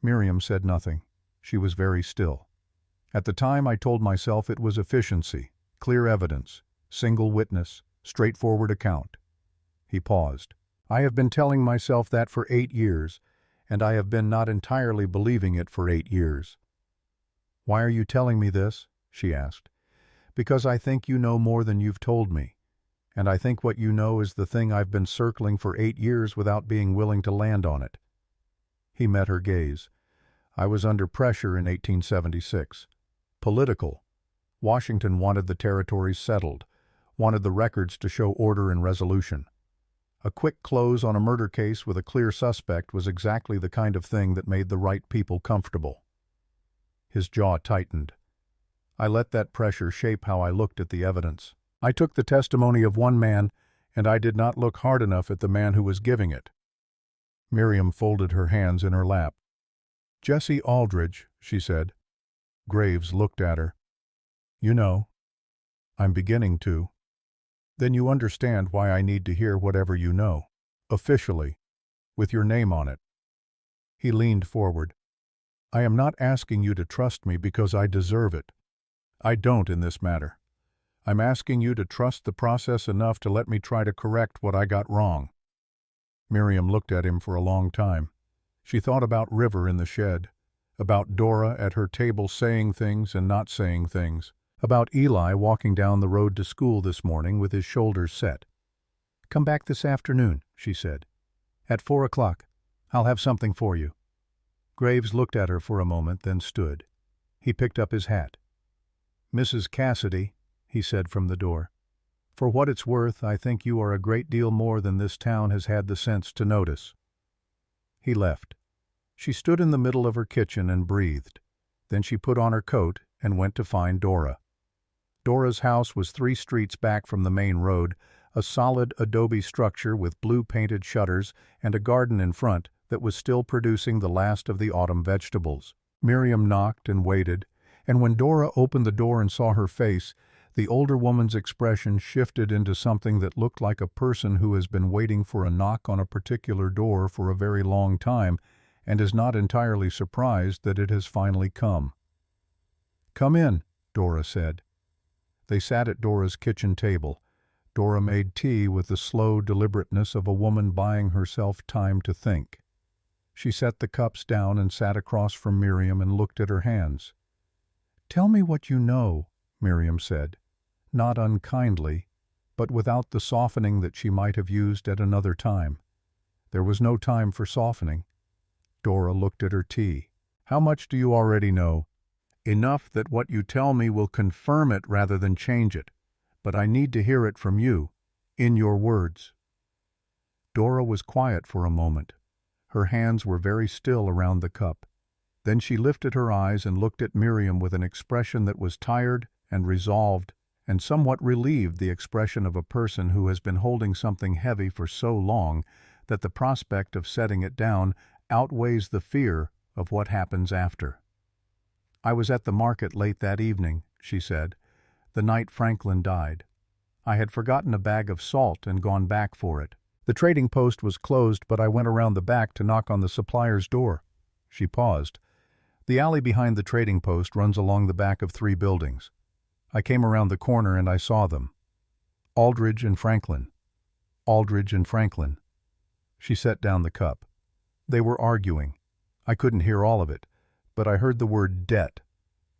Speaker 1: Miriam said nothing. She was very still. "At the time I told myself it was efficiency, clear evidence, single witness, straightforward account." He paused. "I have been telling myself that for 8 years, and I have been not entirely believing it for 8 years. "Why are you telling me this?" she asked. "Because I think you know more than you've told me, and I think what you know is the thing I've been circling for 8 years without being willing to land on it." He met her gaze. "I was under pressure in 1876. Political. Washington wanted the territories settled, wanted the records to show order and resolution. A quick close on a murder case with a clear suspect was exactly the kind of thing that made the right people comfortable." His jaw tightened. "I let that pressure shape how I looked at the evidence. I took the testimony of one man, and I did not look hard enough at the man who was giving it." Miriam folded her hands in her lap. "Jesse Aldridge," she said. Graves looked at her. "You know." "I'm beginning to." "Then you understand why I need to hear whatever you know. Officially. With your name on it." He leaned forward. "I am not asking you to trust me because I deserve it. I don't in this matter. I'm asking you to trust the process enough to let me try to correct what I got wrong." Miriam looked at him for a long time. She thought about River in the shed, about Dora at her table saying things and not saying things, about Eli walking down the road to school this morning with his shoulders set. "Come back this afternoon," she said. "At 4 o'clock. I'll have something for you." Graves looked at her for a moment, then stood. He picked up his hat. "Mrs. Cassidy," he said from the door. "For what it's worth, I think you are a great deal more than this town has had the sense to notice." He left. She stood in the middle of her kitchen and breathed. Then she put on her coat and went to find Dora. Dora's house was 3 streets back from the main road, a solid adobe structure with blue-painted shutters and a garden in front that was still producing the last of the autumn vegetables. Miriam knocked and waited, and when Dora opened the door and saw her face, the older woman's expression shifted into something that looked like a person who has been waiting for a knock on a particular door for a very long time and is not entirely surprised that it has finally come. "Come in," Dora said. They sat at Dora's kitchen table. Dora made tea with the slow deliberateness of a woman buying herself time to think. She set the cups down and sat across from Miriam and looked at her hands. "Tell me what you know," Miriam said, not unkindly, but without the softening that she might have used at another time. There was no time for softening. Dora looked at her tea. "How much do you already know?" "Enough that what you tell me will confirm it rather than change it. But I need to hear it from you, in your words." Dora was quiet for a moment. Her hands were very still around the cup. Then she lifted her eyes and looked at Miriam with an expression that was tired and resolved and somewhat relieved, the expression of a person who has been holding something heavy for so long that the prospect of setting it down outweighs the fear of what happens after. "I was at the market late that evening," she said, "the night Franklin died. I had forgotten a bag of salt and gone back for it. The trading post was closed, but I went around the back to knock on the supplier's door." She paused. "The alley behind the trading post runs along the back of 3 buildings. I came around the corner and I saw them. Aldridge and Franklin. Aldridge and Franklin." She set down the cup. "They were arguing. I couldn't hear all of it, but I heard the word debt,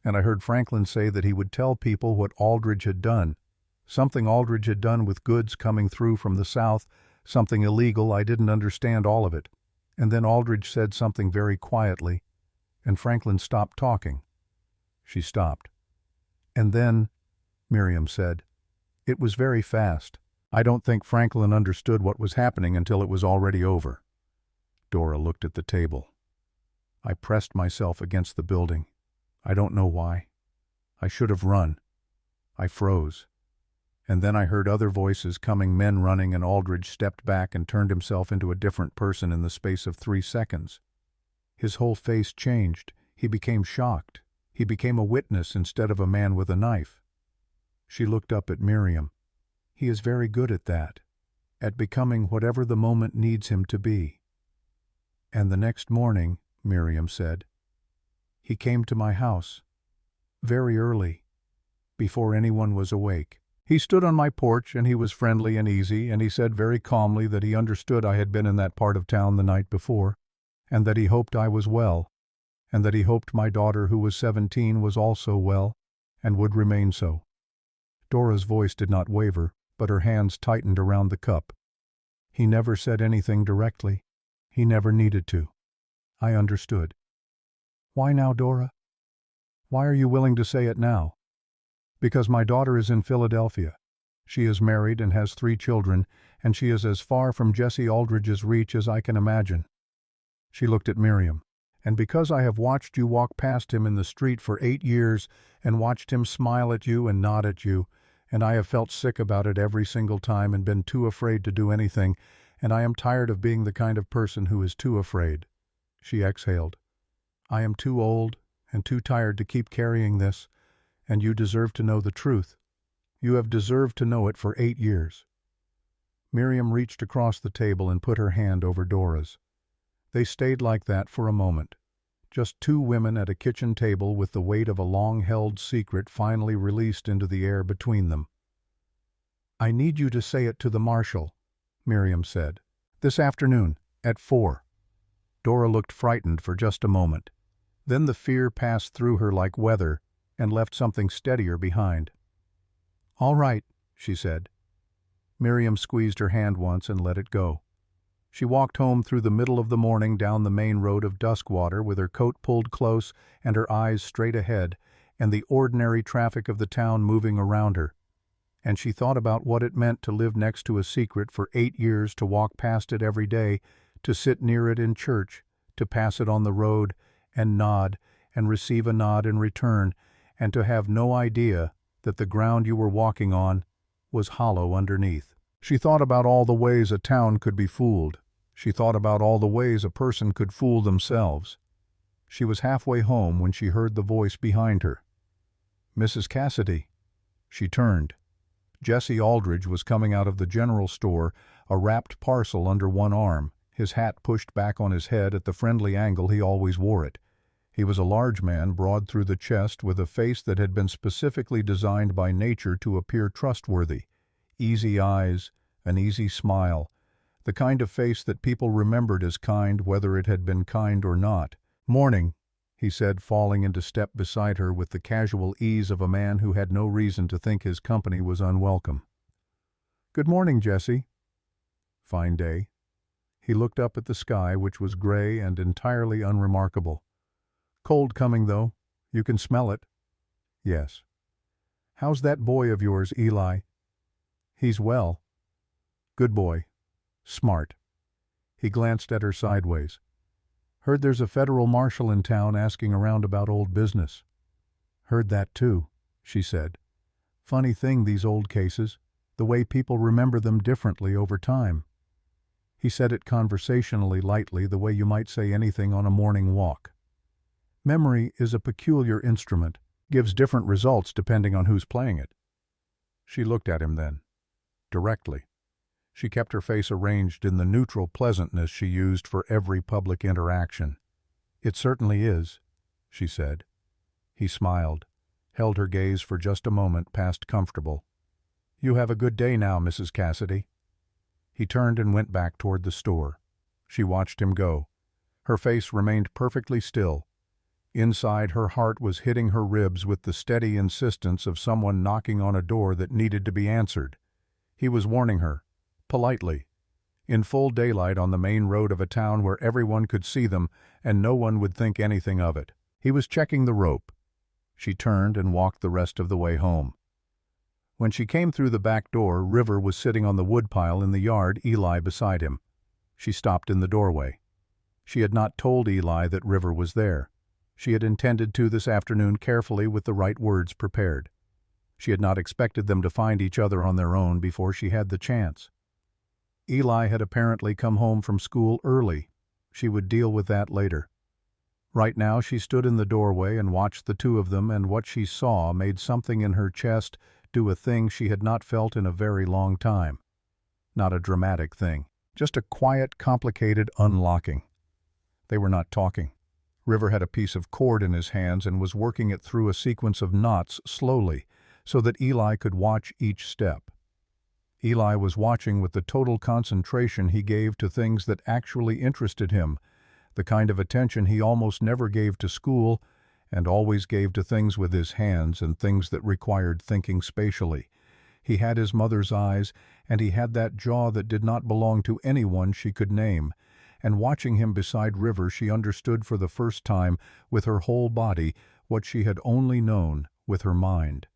Speaker 1: and I heard Franklin say that he would tell people what Aldridge had done. Something Aldridge had done with goods coming through from the south, something illegal. I didn't understand all of it. And then Aldridge said something very quietly, and Franklin stopped talking." She stopped. "And then," Miriam said, "it was very fast. I don't think Franklin understood what was happening until it was already over." Dora looked at the table. "I pressed myself against the building. I don't know why. I should have run. I froze. And then I heard other voices coming, men running, and Aldridge stepped back and turned himself into a different person in the space of 3 seconds. His whole face changed. He became shocked. He became a witness instead of a man with a knife." She looked up at Miriam. "He is very good at that, at becoming whatever the moment needs him to be." "And the next morning," Miriam said, "he came to my house, very early, before anyone was awake. He stood on my porch and he was friendly and easy, and he said very calmly that he understood I had been in that part of town the night before, and that he hoped I was well, and that he hoped my daughter, who was 17, was also well, and would remain so." Dora's voice did not waver, but her hands tightened around the cup. "He never said anything directly. He never needed to. I understood." "Why now, Dora? Why are you willing to say it now?" "Because my daughter is in Philadelphia. She is married and has 3 children, and she is as far from Jesse Aldridge's reach as I can imagine." She looked at Miriam. "And because I have watched you walk past him in the street for 8 years, and watched him smile at you and nod at you, and I have felt sick about it every single time and been too afraid to do anything, and I am tired of being the kind of person who is too afraid." She exhaled. "I am too old and too tired to keep carrying this, and you deserve to know the truth. You have deserved to know it for 8 years." Miriam reached across the table and put her hand over Dora's. They stayed like that for a moment, just 2 women at a kitchen table with the weight of a long-held secret finally released into the air between them. "I need you to say it to the marshal," Miriam said. "This afternoon, at 4. Dora looked frightened for just a moment. Then the fear passed through her like weather and left something steadier behind. "All right," she said. Miriam squeezed her hand once and let it go. She walked home through the middle of the morning down the main road of Duskwater with her coat pulled close and her eyes straight ahead, and the ordinary traffic of the town moving around her. and she thought about what it meant to live next to a secret for 8 years, to walk past it every day, to sit near it in church, to pass it on the road and nod and receive a nod in return, and to have no idea that the ground you were walking on was hollow underneath. She thought about all the ways a town could be fooled. She thought about all the ways a person could fool themselves. She was halfway home when she heard the voice behind her. "Mrs. Cassidy." She turned. Jesse Aldridge was coming out of the general store, a wrapped parcel under one arm, his hat pushed back on his head at the friendly angle he always wore it. He was a large man, broad through the chest, with a face that had been specifically designed by nature to appear trustworthy. Easy eyes, an easy smile, the kind of face that people remembered as kind whether it had been kind or not. "Morning," he said, falling into step beside her with the casual ease of a man who had no reason to think his company was unwelcome. "Good morning, Jesse." "Fine day." He looked up at the sky, which was gray and entirely unremarkable. "Cold coming, though. You can smell it." "Yes." "How's that boy of yours, Eli?" "He's well." "Good boy. Smart." He glanced at her sideways. "Heard there's a federal marshal in town asking around about old business." "Heard that too," she said. "Funny thing, these old cases, the way people remember them differently over time." He said it conversationally, lightly, the way you might say anything on a morning walk. Memory is a peculiar instrument, gives different results depending on who's playing it. She looked at him then, directly. She kept her face arranged in the neutral pleasantness she used for every public interaction. "It certainly is," she said. He smiled, held her gaze for just a moment, past comfortable. "You have a good day now, Mrs. Cassidy." He turned and went back toward the store. She watched him go. Her face remained perfectly still. Inside, her heart was hitting her ribs with the steady insistence of someone knocking on a door that needed to be answered. He was warning her, politely, in full daylight on the main road of a town where everyone could see them and no one would think anything of it. He was checking the rope. She turned and walked the rest of the way home. When she came through the back door, River was sitting on the woodpile in the yard, Eli beside him. She stopped in the doorway. She had not told Eli that River was there. She had intended to this afternoon, carefully, with the right words prepared. She had not expected them to find each other on their own before she had the chance. Eli had apparently come home from school early. She would deal with that later. Right now she stood in the doorway and watched the two of them, and what she saw made something in her chest do a thing she had not felt in a very long time. Not a dramatic thing, just a quiet, complicated unlocking. They were not talking. River had a piece of cord in his hands and was working it through a sequence of knots slowly, so that Eli could watch each step. Eli was watching with the total concentration he gave to things that actually interested him, the kind of attention he almost never gave to school and always gave to things with his hands and things that required thinking spatially. He had his mother's eyes, and he had that jaw that did not belong to anyone she could name. And watching him beside River, she understood for the first time, with her whole body, what she had only known with her mind.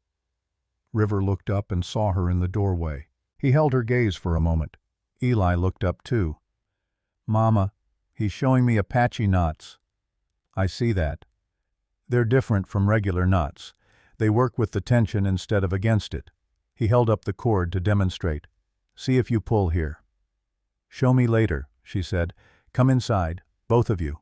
Speaker 1: River looked up and saw her in the doorway. He held her gaze for a moment. Eli looked up too. "Mama, he's showing me Apache knots." "I see that. They're different from regular knots. They work with the tension instead of against it." He held up the cord to demonstrate. "See if you pull here." "Show me later," she said. "Come inside, both of you."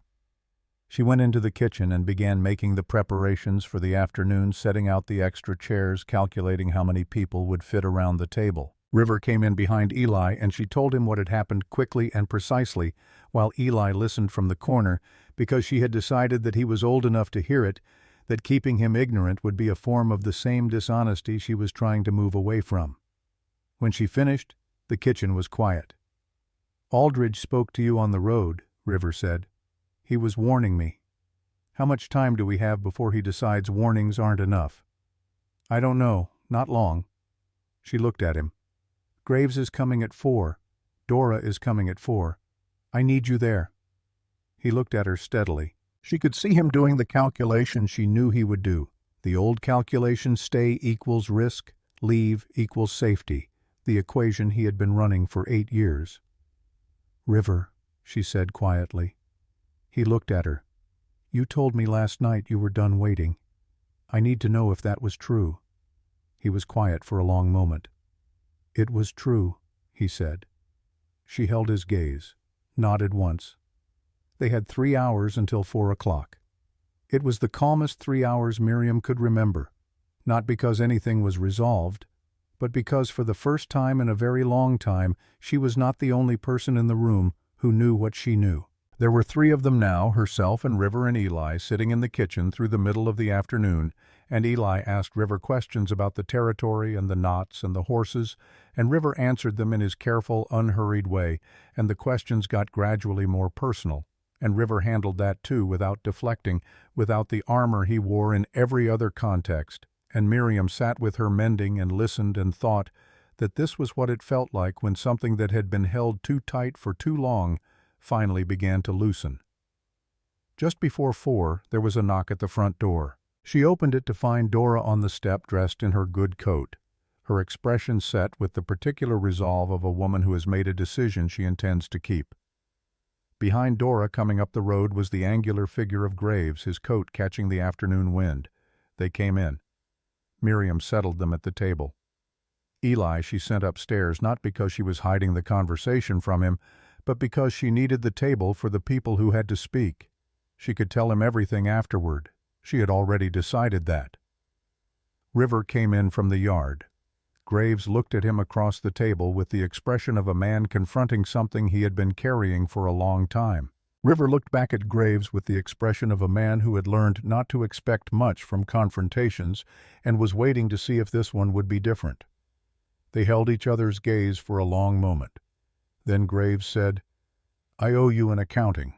Speaker 1: She went into the kitchen and began making the preparations for the afternoon, setting out the extra chairs, calculating how many people would fit around the table. River came in behind Eli, and she told him what had happened quickly and precisely, while Eli listened from the corner, because she had decided that he was old enough to hear it, that keeping him ignorant would be a form of the same dishonesty she was trying to move away from. When she finished, the kitchen was quiet. "Aldridge spoke to you on the road," River said. "He was warning me. How much time do we have before he decides warnings aren't enough?" "I don't know. Not long." She looked at him. "Graves is coming at 4. Dora is coming at 4. I need you there." He looked at her steadily. She could see him doing the calculation she knew he would do. The old calculation, stay equals risk, Leave equals safety, the equation he had been running for 8 years. "River," she said quietly. He looked at her. "You told me last night you were done waiting. I need to know if that was true." He was quiet for a long moment. "It was true," he said. She held his gaze, nodded once. They had 3 hours until 4 o'clock. It was the calmest 3 hours Miriam could remember, not because anything was resolved, but because for the first time in a very long time she was not the only person in the room who knew what she knew. There were 3 of them now, herself and River and Eli, sitting in the kitchen through the middle of the afternoon, and Eli asked River questions about the territory and the knots and the horses, and River answered them in his careful, unhurried way, and the questions got gradually more personal, and River handled that too without deflecting, without the armor he wore in every other context, and Miriam sat with her mending and listened and thought that this was what it felt like when something that had been held too tight for too long finally began to loosen. Just before 4, there was a knock at the front door. She opened it to find Dora on the step dressed in her good coat, her expression set with the particular resolve of a woman who has made a decision she intends to keep. Behind Dora, coming up the road, was the angular figure of Graves, his coat catching the afternoon wind. They came in. Miriam settled them at the table. Eli she sent upstairs not because she was hiding the conversation from him, but because she needed the table for the people who had to speak. She could tell him everything afterward. She had already decided that. River came in from the yard. Graves looked at him across the table with the expression of a man confronting something he had been carrying for a long time. River looked back at Graves with the expression of a man who had learned not to expect much from confrontations and was waiting to see if this one would be different. They held each other's gaze for a long moment. Then Graves said, "I owe you an accounting."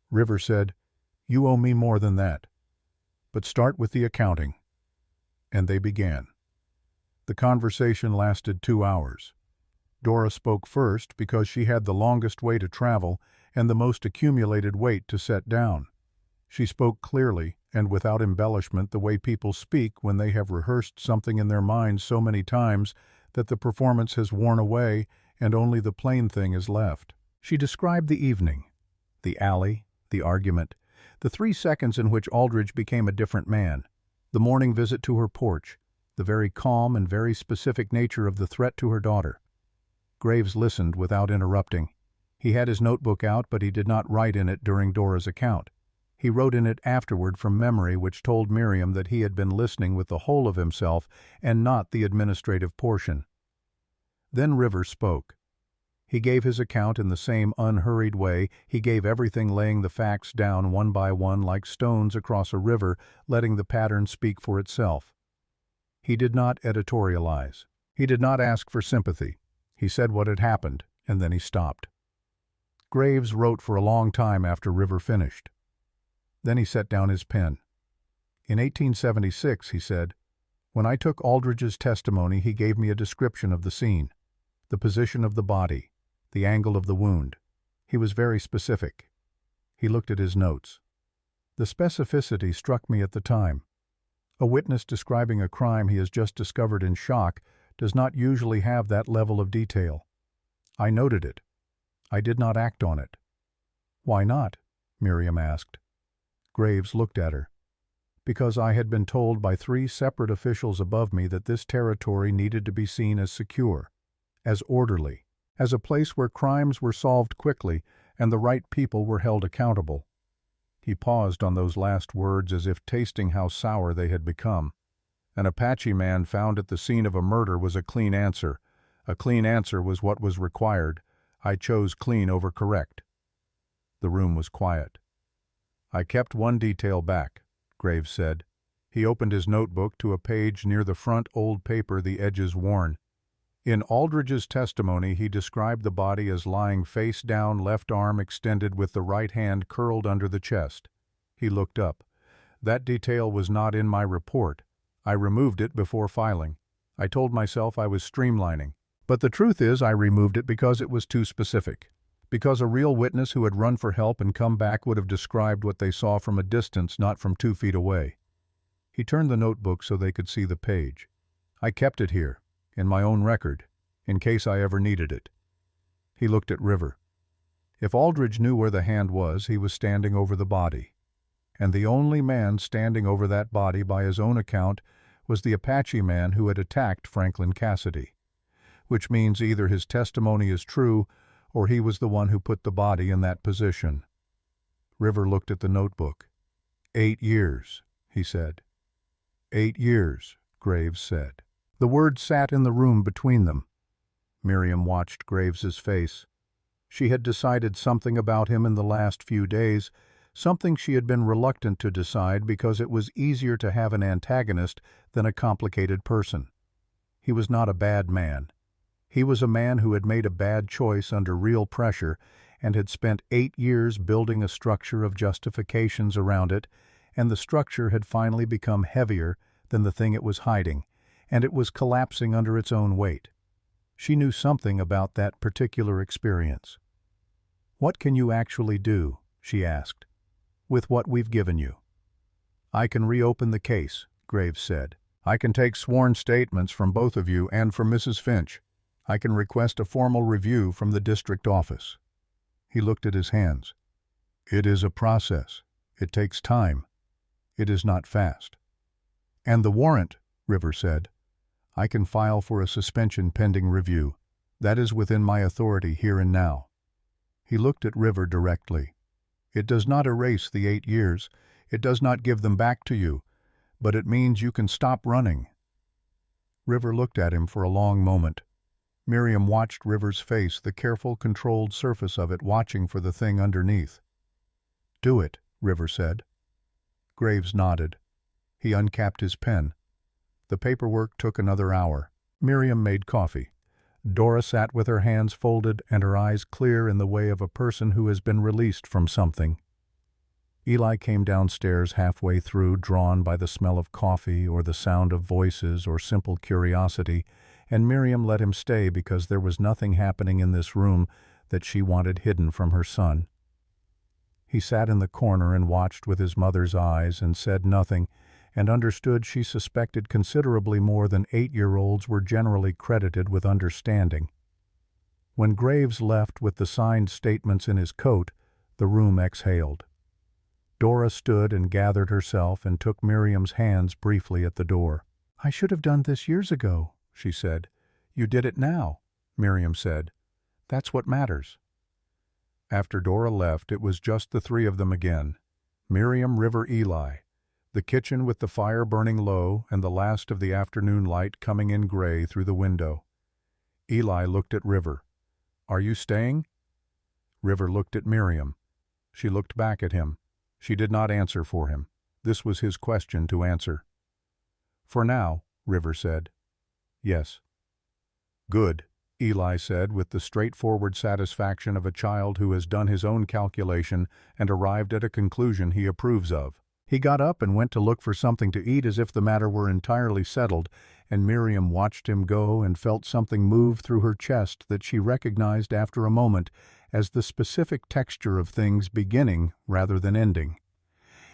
Speaker 1: River said, "You owe me more than that. But start with the accounting." And they began. The conversation lasted 2 hours. Dora spoke first because she had the longest way to travel and the most accumulated weight to set down. She spoke clearly and without embellishment, the way people speak when they have rehearsed something in their minds so many times that the performance has worn away and only the plain thing is left. She described the evening, the alley, the argument, the 3 seconds in which Aldridge became a different man, the morning visit to her porch, the very calm and very specific nature of the threat to her daughter. Graves listened without interrupting. He had his notebook out, but he did not write in it during Dora's account. He wrote in it afterward from memory, which told Miriam that he had been listening with the whole of himself and not the administrative portion. Then River spoke. He gave his account in the same unhurried way. He gave everything, laying the facts down one by one like stones across a river, letting the pattern speak for itself. He did not editorialize. He did not ask for sympathy. He said what had happened, and then he stopped. Graves wrote for a long time after River finished. Then he set down his pen. "In 1876, he said, when I took Aldridge's testimony, he gave me a description of the scene, the position of the body, the angle of the wound. He was very specific." He looked at his notes. "The specificity struck me at the time. A witness describing a crime he has just discovered in shock does not usually have that level of detail. I noted it. I did not act on it." "Why not?" Miriam asked. Graves looked at her. "Because I had been told by 3 separate officials above me that this territory needed to be seen as secure, as orderly, as a place where crimes were solved quickly and the right people were held accountable." He paused on those last words as if tasting how sour they had become. An Apache man found at the scene of a murder was a clean answer. A clean answer was what was required. I chose clean over correct. The room was quiet. "I kept one detail back," Graves said. He opened his notebook to a page near the front, old paper, the edges worn. In Aldridge's testimony, he described the body as lying face down, left arm extended with the right hand curled under the chest. He looked up. "That detail was not in my report. I removed it before filing. I told myself I was streamlining. But the truth is I removed it because it was too specific. Because a real witness who had run for help and come back would have described what they saw from a distance, not from 2 feet away." He turned the notebook so they could see the page. I kept it here, in my own record, in case I ever needed it." He looked at River. If Aldridge knew where the hand was, he was standing over the body. And the only man standing over that body by his own account was the Apache man who had attacked Franklin Cassidy. Which means either his testimony is true or he was the one who put the body in that position. River looked at the notebook. 8 years, he said. 8 years, Graves said. The words sat in the room between them. Miriam watched Graves's face. She had decided something about him in the last few days, something she had been reluctant to decide because it was easier to have an antagonist than a complicated person. He was not a bad man. He was a man who had made a bad choice under real pressure and had spent 8 years building a structure of justifications around it, and the structure had finally become heavier than the thing it was hiding, and it was collapsing under its own weight. She knew something about that particular experience. "What can you actually do?" she asked. "With what we've given you?" "I can reopen the case," Graves said. "I can take sworn statements from both of you and from Mrs. Finch. I can request a formal review from the district office." He looked at his hands. "It is a process. It takes time. It is not fast." "And the warrant," River said. "I can file for a suspension pending review. That is within my authority here and now." He looked at River directly. "It does not erase the 8 years. It does not give them back to you. But it means you can stop running." River looked at him for a long moment. Miriam watched River's face, the careful, controlled surface of it, watching for the thing underneath. "Do it," River said. Graves nodded. He uncapped his pen. The paperwork took another hour. Miriam made coffee. Dora sat with her hands folded and her eyes clear in the way of a person who has been released from something. Eli came downstairs halfway through, drawn by the smell of coffee or the sound of voices or simple curiosity, and Miriam let him stay because there was nothing happening in this room that she wanted hidden from her son. He sat in the corner and watched with his mother's eyes and said nothing, and understood she suspected considerably more than 8-year-olds were generally credited with understanding. When Graves left with the signed statements in his coat, the room exhaled. Dora stood and gathered herself and took Miriam's hands briefly at the door. "I should have done this years ago," she said. "You did it now," Miriam said. "That's what matters." After Dora left, it was just the three of them again. Miriam, River, Eli. The kitchen with the fire burning low and the last of the afternoon light coming in gray through the window. Eli looked at River. "Are you staying?" River looked at Miriam. She looked back at him. She did not answer for him. This was his question to answer. "For now," River said. "Yes." "Good," Eli said with the straightforward satisfaction of a child who has done his own calculation and arrived at a conclusion he approves of. He got up and went to look for something to eat as if the matter were entirely settled, and Miriam watched him go and felt something move through her chest that she recognized after a moment as the specific texture of things beginning rather than ending.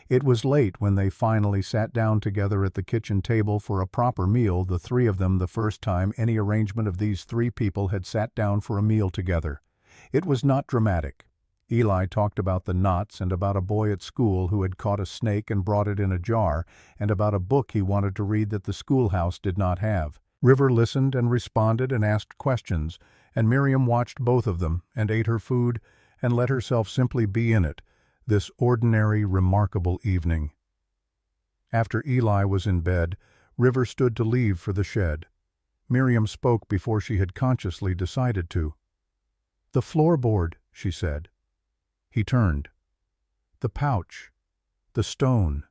Speaker 1: It was late when they finally sat down together at the kitchen table for a proper meal, the three of them, the first time any arrangement of these three people had sat down for a meal together. It was not dramatic. Eli talked about the knots and about a boy at school who had caught a snake and brought it in a jar, and about a book he wanted to read that the schoolhouse did not have. River listened and responded and asked questions, and Miriam watched both of them and ate her food and let herself simply be in it, this ordinary, remarkable evening. After Eli was in bed, River stood to leave for the shed. Miriam spoke before she had consciously decided to. "The floorboard," she said. He turned. "The pouch. The stone.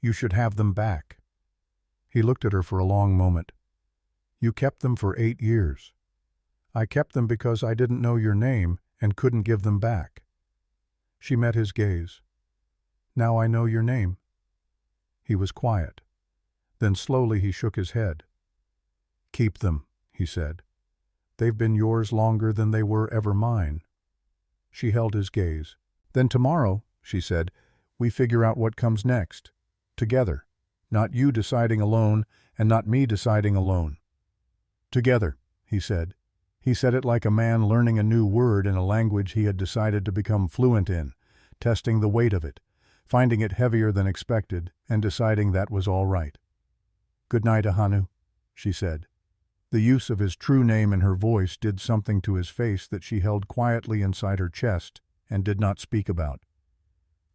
Speaker 1: You should have them back." He looked at her for a long moment. "You kept them for 8 years. I kept them because I didn't know your name and couldn't give them back." She met his gaze. "Now I know your name." He was quiet. Then slowly he shook his head. "Keep them," he said. "They've been yours longer than they were ever mine." She held his gaze. "Then tomorrow," she said, "we figure out what comes next. Together. Not you deciding alone and not me deciding alone. Together, he said. He said it like a man learning a new word in a language he had decided to become fluent in, testing the weight of it, finding it heavier than expected, and deciding that was all right. "Good night, Ahanu," she said. The use of his true name in her voice did something to his face that she held quietly inside her chest and did not speak about.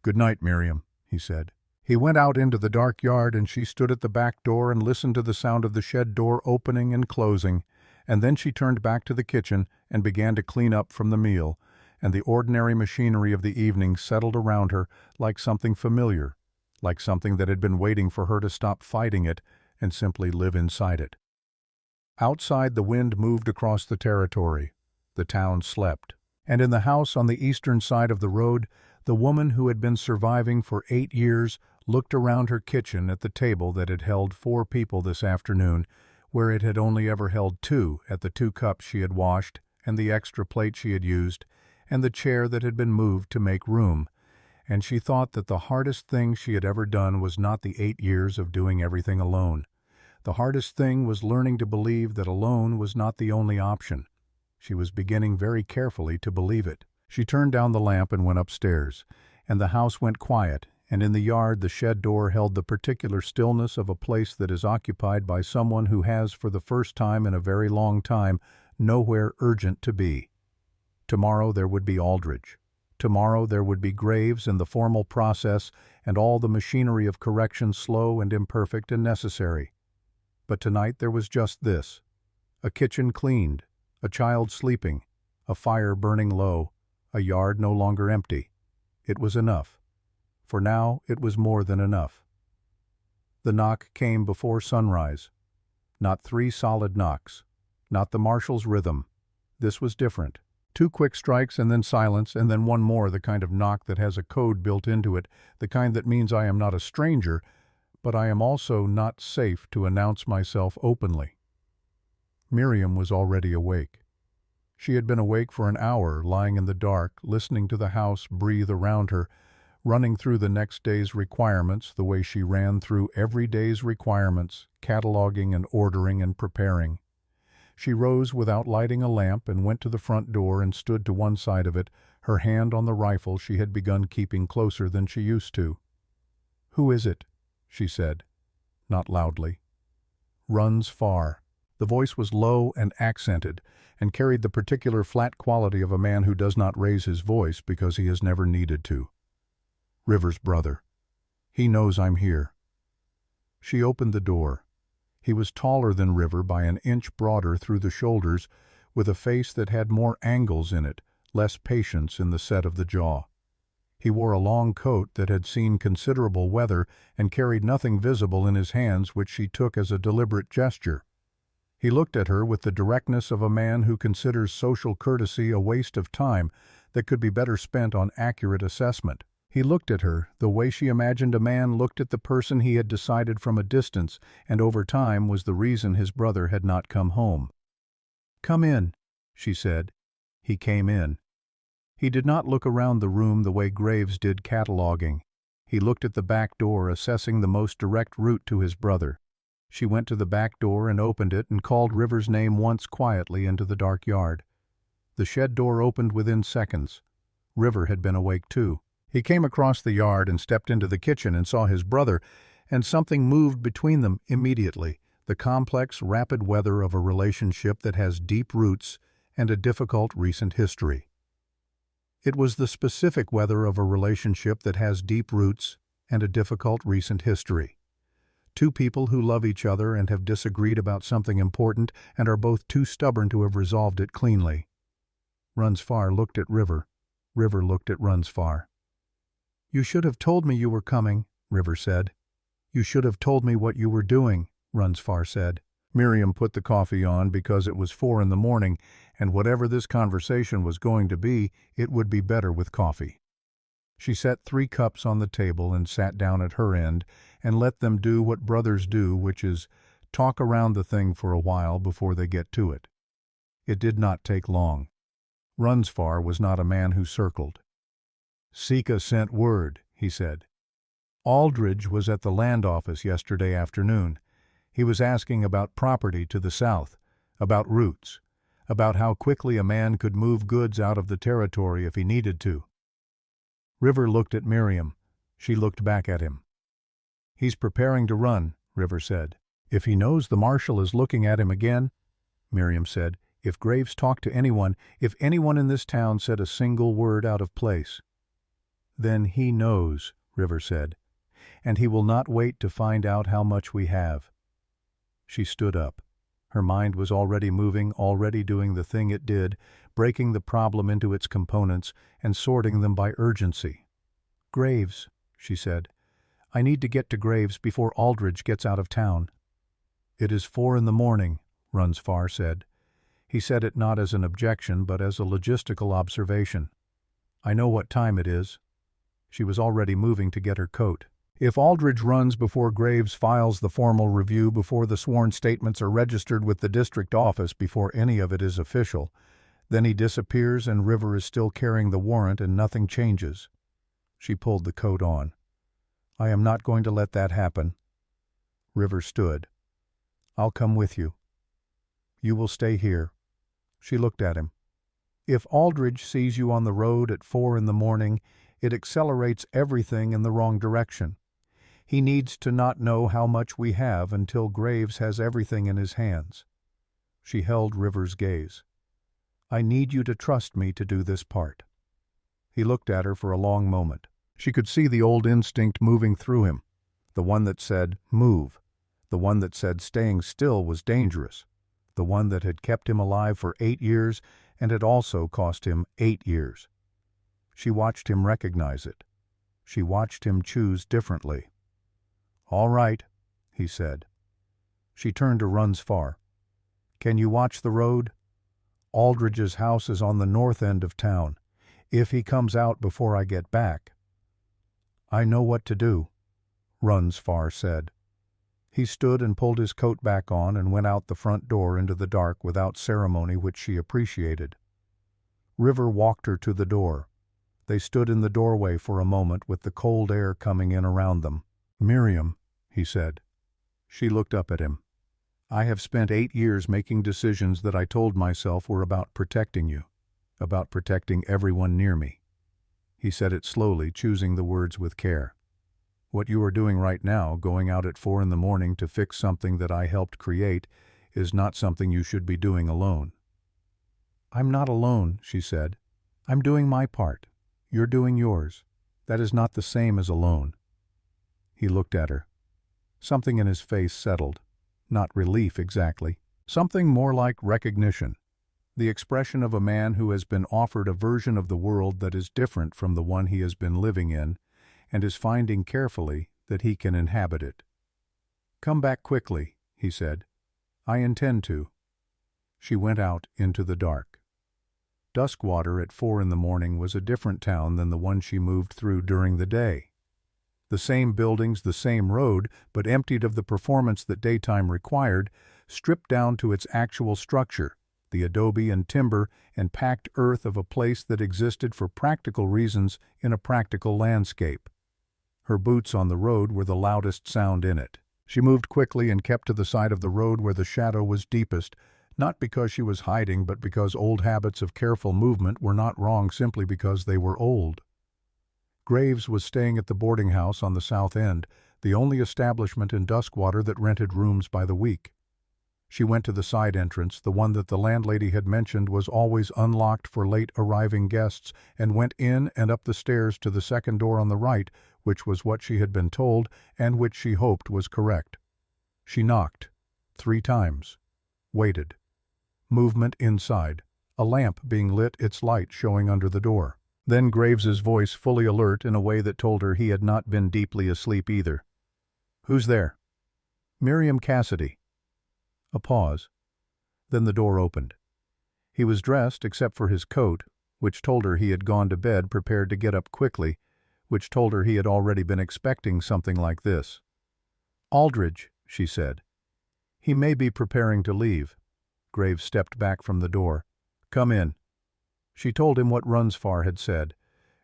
Speaker 1: "Good night, Miriam," he said. He went out into the dark yard and she stood at the back door and listened to the sound of the shed door opening and closing, and then she turned back to the kitchen and began to clean up from the meal, and the ordinary machinery of the evening settled around her like something familiar, like something that had been waiting for her to stop fighting it and simply live inside it. Outside, the wind moved across the territory. The town slept. And in the house on the eastern side of the road, the woman who had been surviving for 8 years looked around her kitchen at the table that had held 4 people this afternoon, where it had only ever held 2 at the 2 cups she had washed and the extra plate she had used, and the chair that had been moved to make room. And she thought that the hardest thing she had ever done was not the 8 years of doing everything alone. The hardest thing was learning to believe that alone was not the only option. She was beginning very carefully to believe it. She turned down the lamp and went upstairs, and the house went quiet, and in the yard the shed door held the particular stillness of a place that is occupied by someone who has, for the first time in a very long time, nowhere urgent to be. Tomorrow there would be Aldridge. Tomorrow there would be graves and the formal process and all the machinery of correction slow and imperfect and necessary. But tonight there was just this: a kitchen cleaned, a child sleeping, a fire burning low, a yard no longer empty. It was enough. For now it was more than enough. The knock came before sunrise. Not 3 solid knocks. Not the marshal's rhythm. This was different. 2 quick strikes and then silence, and then one more, the kind of knock that has a code built into it, the kind that means I am not a stranger, but I am also not safe to announce myself openly. Miriam was already awake. She had been awake for an hour, lying in the dark, listening to the house breathe around her, running through the next day's requirements the way she ran through every day's requirements, cataloging and ordering and preparing. She rose without lighting a lamp and went to the front door and stood to one side of it, her hand on the rifle she had begun keeping closer than she used to. "Who is it?" she said, not loudly. "Runs far." The voice was low and accented, and carried the particular flat quality of a man who does not raise his voice because he has never needed to. "River's brother. He knows I'm here." She opened the door. He was taller than River by an inch broader through the shoulders, with a face that had more angles in it, less patience in the set of the jaw. He wore a long coat that had seen considerable weather and carried nothing visible in his hands, which she took as a deliberate gesture. He looked at her with the directness of a man who considers social courtesy a waste of time that could be better spent on accurate assessment. He looked at her the way she imagined a man looked at the person he had decided from a distance and over time was the reason his brother had not come home. "Come in," she said. He came in. He did not look around the room the way Graves did cataloging. He looked at the back door, assessing the most direct route to his brother. She went to the back door and opened it and called River's name once quietly into the dark yard. The shed door opened within seconds. River had been awake too. He came across the yard and stepped into the kitchen and saw his brother, and something moved between them immediately, the complex, rapid weather of a relationship that has deep roots and a difficult recent history. It was the specific weather of a relationship that has deep roots and a difficult recent history. 2 people who love each other and have disagreed about something important and are both too stubborn to have resolved it cleanly. Runsfar looked at River. River looked at Runsfar. "You should have told me you were coming," River said. "You should have told me what you were doing," Runsfar said. Miriam put the coffee on because it was 4 in the morning, and whatever this conversation was going to be, it would be better with coffee. She set 3 cups on the table and sat down at her end and let them do what brothers do, which is talk around the thing for a while before they get to it. It did not take long. Runsfar was not a man who circled. "Sika sent word," he said. "Aldridge was at the land office yesterday afternoon. He was asking about property to the south, about routes, about how quickly a man could move goods out of the territory if he needed to. River looked at Miriam. She looked back at him. "He's preparing to run," River said. "If he knows the marshal is looking at him again," Miriam said, "if Graves talked to anyone, if anyone in this town said a single word out of place." "Then he knows," River said, "and he will not wait to find out how much we have." She stood up. Her mind was already moving, already doing the thing it did, breaking the problem into its components and sorting them by urgency. "Graves," she said. "I need to get to Graves before Aldridge gets out of town." "It is 4 a.m, Runsfar said. He said it not as an objection but as a logistical observation. "I know what time it is." She was already moving to get her coat. "If Aldridge runs before Graves files the formal review, before the sworn statements are registered with the district office, before any of it is official, then he disappears and River is still carrying the warrant and nothing changes." She pulled the coat on. "I am not going to let that happen." River stood. "I'll come with you." "You will stay here." She looked at him. "If Aldridge sees you on the road at 4 a.m, it accelerates everything in the wrong direction. He needs to not know how much we have until Graves has everything in his hands." She held River's gaze. "I need you to trust me to do this part." He looked at her for a long moment. She could see the old instinct moving through him, the one that said, "Move," the one that said staying still was dangerous, the one that had kept him alive for 8 years and had also cost him 8 years. She watched him recognize it. She watched him choose differently. "All right," he said. She turned to Runsfar. "Can you watch the road? Aldridge's house is on the north end of town. If he comes out before I get back—" "I know what to do," Runsfar said. He stood and pulled his coat back on and went out the front door into the dark without ceremony, which she appreciated. River walked her to the door. They stood in the doorway for a moment with the cold air coming in around them. "Miriam," he said. She looked up at him. "I have spent 8 years making decisions that I told myself were about protecting you, about protecting everyone near me." He said it slowly, choosing the words with care. "What you are doing right now, going out at 4 a.m. to fix something that I helped create, is not something you should be doing alone." "I'm not alone," she said. "I'm doing my part. You're doing yours. That is not the same as alone." He looked at her. Something in his face settled. Not relief exactly. Something more like recognition. The expression of a man who has been offered a version of the world that is different from the one he has been living in, and is finding carefully that he can inhabit it. "Come back quickly," he said. "I intend to." She went out into the dark. Duskwater at 4 a.m. was a different town than the one she moved through during the day. The same buildings, the same road, but emptied of the performance that daytime required, stripped down to its actual structure, the adobe and timber and packed earth of a place that existed for practical reasons in a practical landscape. Her boots on the road were the loudest sound in it. She moved quickly and kept to the side of the road where the shadow was deepest, not because she was hiding but because old habits of careful movement were not wrong simply because they were old. Graves was staying at the boarding house on the south end, the only establishment in Duskwater that rented rooms by the week. She went to the side entrance, the one that the landlady had mentioned was always unlocked for late arriving guests, and went in and up the stairs to the second door on the right, which was what she had been told and which she hoped was correct. She knocked 3 times. Waited. Movement inside. A lamp being lit, its light showing under the door. Then Graves's voice, fully alert in a way that told her he had not been deeply asleep either. "Who's there?" "Miriam Cassidy." A pause. Then the door opened. He was dressed except for his coat, which told her he had gone to bed prepared to get up quickly, which told her he had already been expecting something like this. "Aldridge," she said. "He may be preparing to leave." Graves stepped back from the door. "Come in." She told him what Runsfar had said.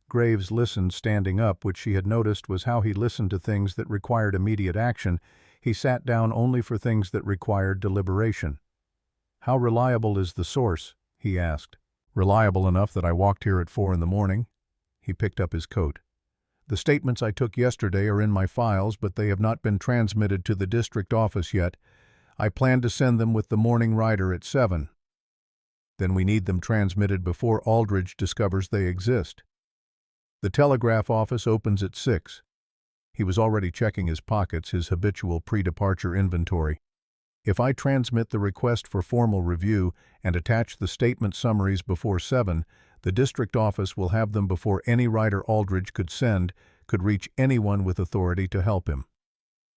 Speaker 1: Graves listened standing up, which she had noticed was how he listened to things that required immediate action. He sat down only for things that required deliberation. "How reliable is the source?" he asked. "Reliable enough that I walked here at 4 in the morning." He picked up his coat. "The statements I took yesterday are in my files, but they have not been transmitted to the district office yet. I plan to send them with the morning rider at 7. Then we need them transmitted before Aldridge discovers they exist. The telegraph office opens at 6. He was already checking his pockets, his habitual pre-departure inventory. "If I transmit the request for formal review and attach the statement summaries before 7, the district office will have them before any rider Aldridge could reach anyone with authority to help him."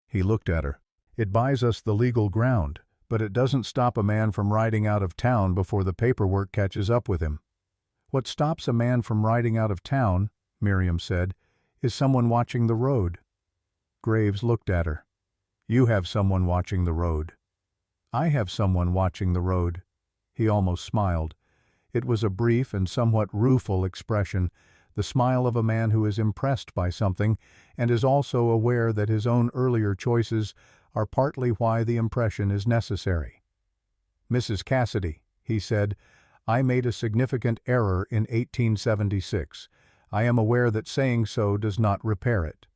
Speaker 1: He looked at her. "It buys us the legal ground, but it doesn't stop a man from riding out of town before the paperwork catches up with him." "What stops a man from riding out of town," Miriam said, "is someone watching the road." Graves looked at her. "You have someone watching the road." "I have someone watching the road." He almost smiled. It was a brief and somewhat rueful expression, the smile of a man who is impressed by something and is also aware that his own earlier choices are partly why the impression is necessary. "Mrs. Cassidy," he said, "I made a significant error in 1876. I am aware that saying so does not repair it.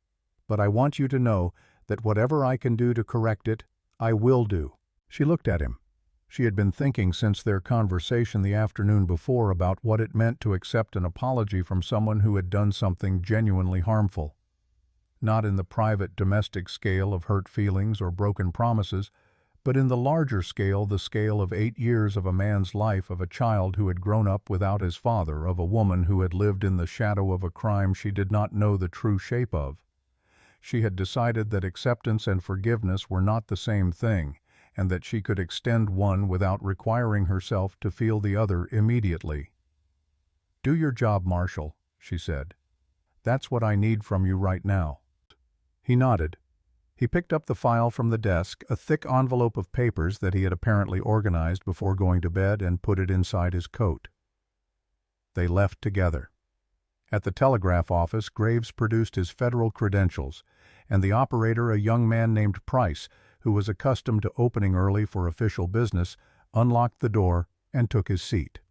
Speaker 1: But I want you to know that whatever I can do to correct it, I will do." She looked at him. She had been thinking since their conversation the afternoon before about what it meant to accept an apology from someone who had done something genuinely harmful. Not in the private domestic scale of hurt feelings or broken promises, but in the larger scale, the scale of 8 years of a man's life, of a child who had grown up without his father, of a woman who had lived in the shadow of a crime she did not know the true shape of. She had decided that acceptance and forgiveness were not the same thing, and that she could extend one without requiring herself to feel the other immediately. "Do your job, Marshal," she said. "That's what I need from you right now." He nodded. He picked up the file from the desk, a thick envelope of papers that he had apparently organized before going to bed, and put it inside his coat. They left together. At the telegraph office, Graves produced his federal credentials, and the operator, a young man named Price, who was accustomed to opening early for official business, unlocked the door and took his seat.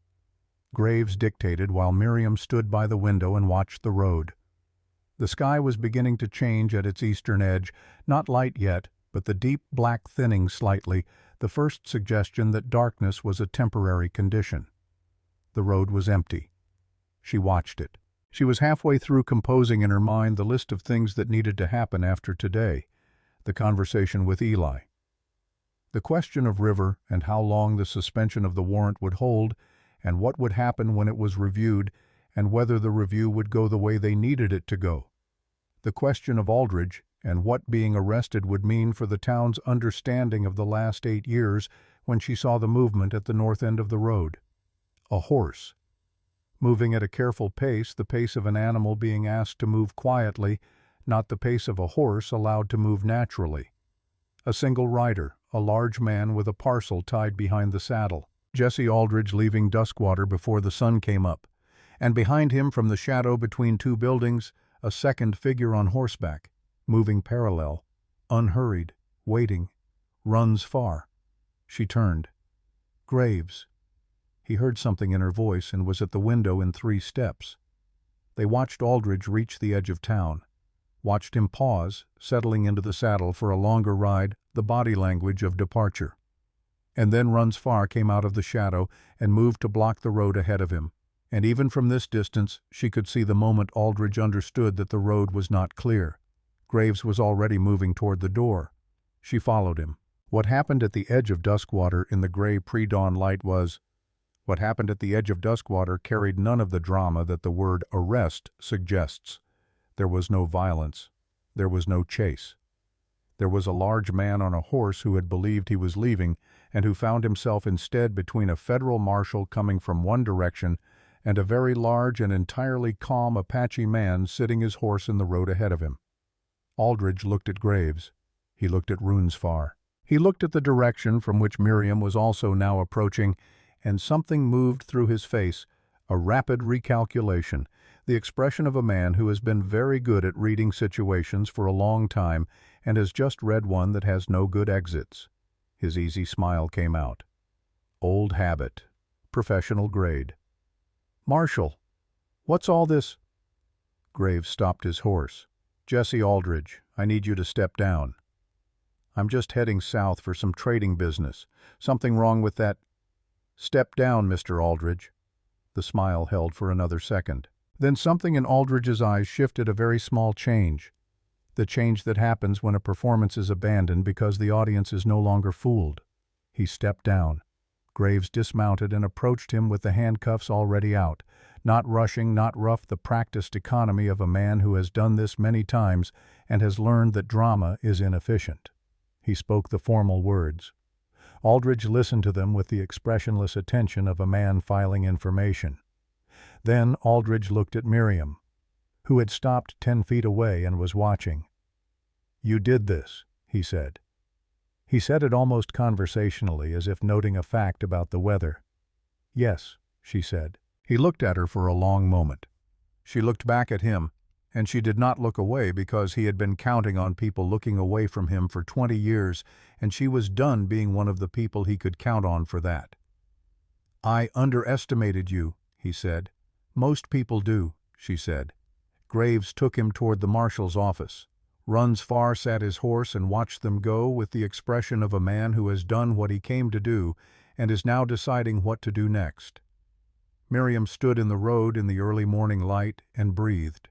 Speaker 1: Graves dictated while Miriam stood by the window and watched the road. The sky was beginning to change at its eastern edge, not light yet, but the deep black thinning slightly, the first suggestion that darkness was a temporary condition. The road was empty. She watched it. She was halfway through composing in her mind the list of things that needed to happen after today. The conversation with Eli. The question of River and how long the suspension of the warrant would hold, and what would happen when it was reviewed, and whether the review would go the way they needed it to go. The question of Aldridge, and what being arrested would mean for the town's understanding of the last 8 years when she saw the movement at the north end of the road. A horse. Moving at a careful pace, the pace of an animal being asked to move quietly, not the pace of a horse allowed to move naturally. A single rider, a large man with a parcel tied behind the saddle. Jesse Aldridge leaving Duskwater before the sun came up, and behind him from the shadow between 2 buildings, a second figure on horseback, moving parallel, unhurried, waiting, runs far. She turned. Graves. He heard something in her voice and was at the window in 3 steps. They watched Aldridge reach the edge of town. Watched him pause, settling into the saddle for a longer ride, the body language of departure. And then Runs Far came out of the shadow and moved to block the road ahead of him. And even from this distance, she could see the moment Aldridge understood that the road was not clear. Graves was already moving toward the door. She followed him. What happened at the edge of Duskwater in the gray pre-dawn light was... What happened at the edge of Duskwater carried none of the drama that the word arrest suggests. There was no violence. There was no chase. There was a large man on a horse who had believed he was leaving and who found himself instead between a federal marshal coming from one direction and a very large and entirely calm Apache man sitting his horse in the road ahead of him. Aldridge looked at Graves. He looked at Runs Far. He looked at the direction from which Miriam was also now approaching, and something moved through his face, A rapid recalculation, the expression of a man who has been very good at reading situations for a long time and has just read one that has no good exits. His easy smile came out. Old habit. Professional grade. "Marshal, what's all this?" Graves stopped his horse. "Jesse Aldridge, I need you to step down." "I'm just heading south for some trading business. Something wrong with that—" "Step down, Mr. Aldridge." The smile held for another second. Then something in Aldridge's eyes shifted a very small change. The change that happens when a performance is abandoned because the audience is no longer fooled. He stepped down. Graves dismounted and approached him with the handcuffs already out, not rushing, not rough, the practiced economy of a man who has done this many times and has learned that drama is inefficient. He spoke the formal words. Aldridge listened to them with the expressionless attention of a man filing information. Then Aldridge looked at Miriam, who had stopped 10 feet away and was watching. "You did this," he said. He said it almost conversationally, as if noting a fact about the weather. "Yes," she said. He looked at her for a long moment. She looked back at him, and she did not look away because he had been counting on people looking away from him for 20 years, and she was done being one of the people he could count on for that. "I underestimated you," he said. "Most people do," she said. Graves took him toward the marshal's office. Runsfar sat his horse and watched them go with the expression of a man who has done what he came to do and is now deciding what to do next. Miriam stood in the road in the early morning light and breathed.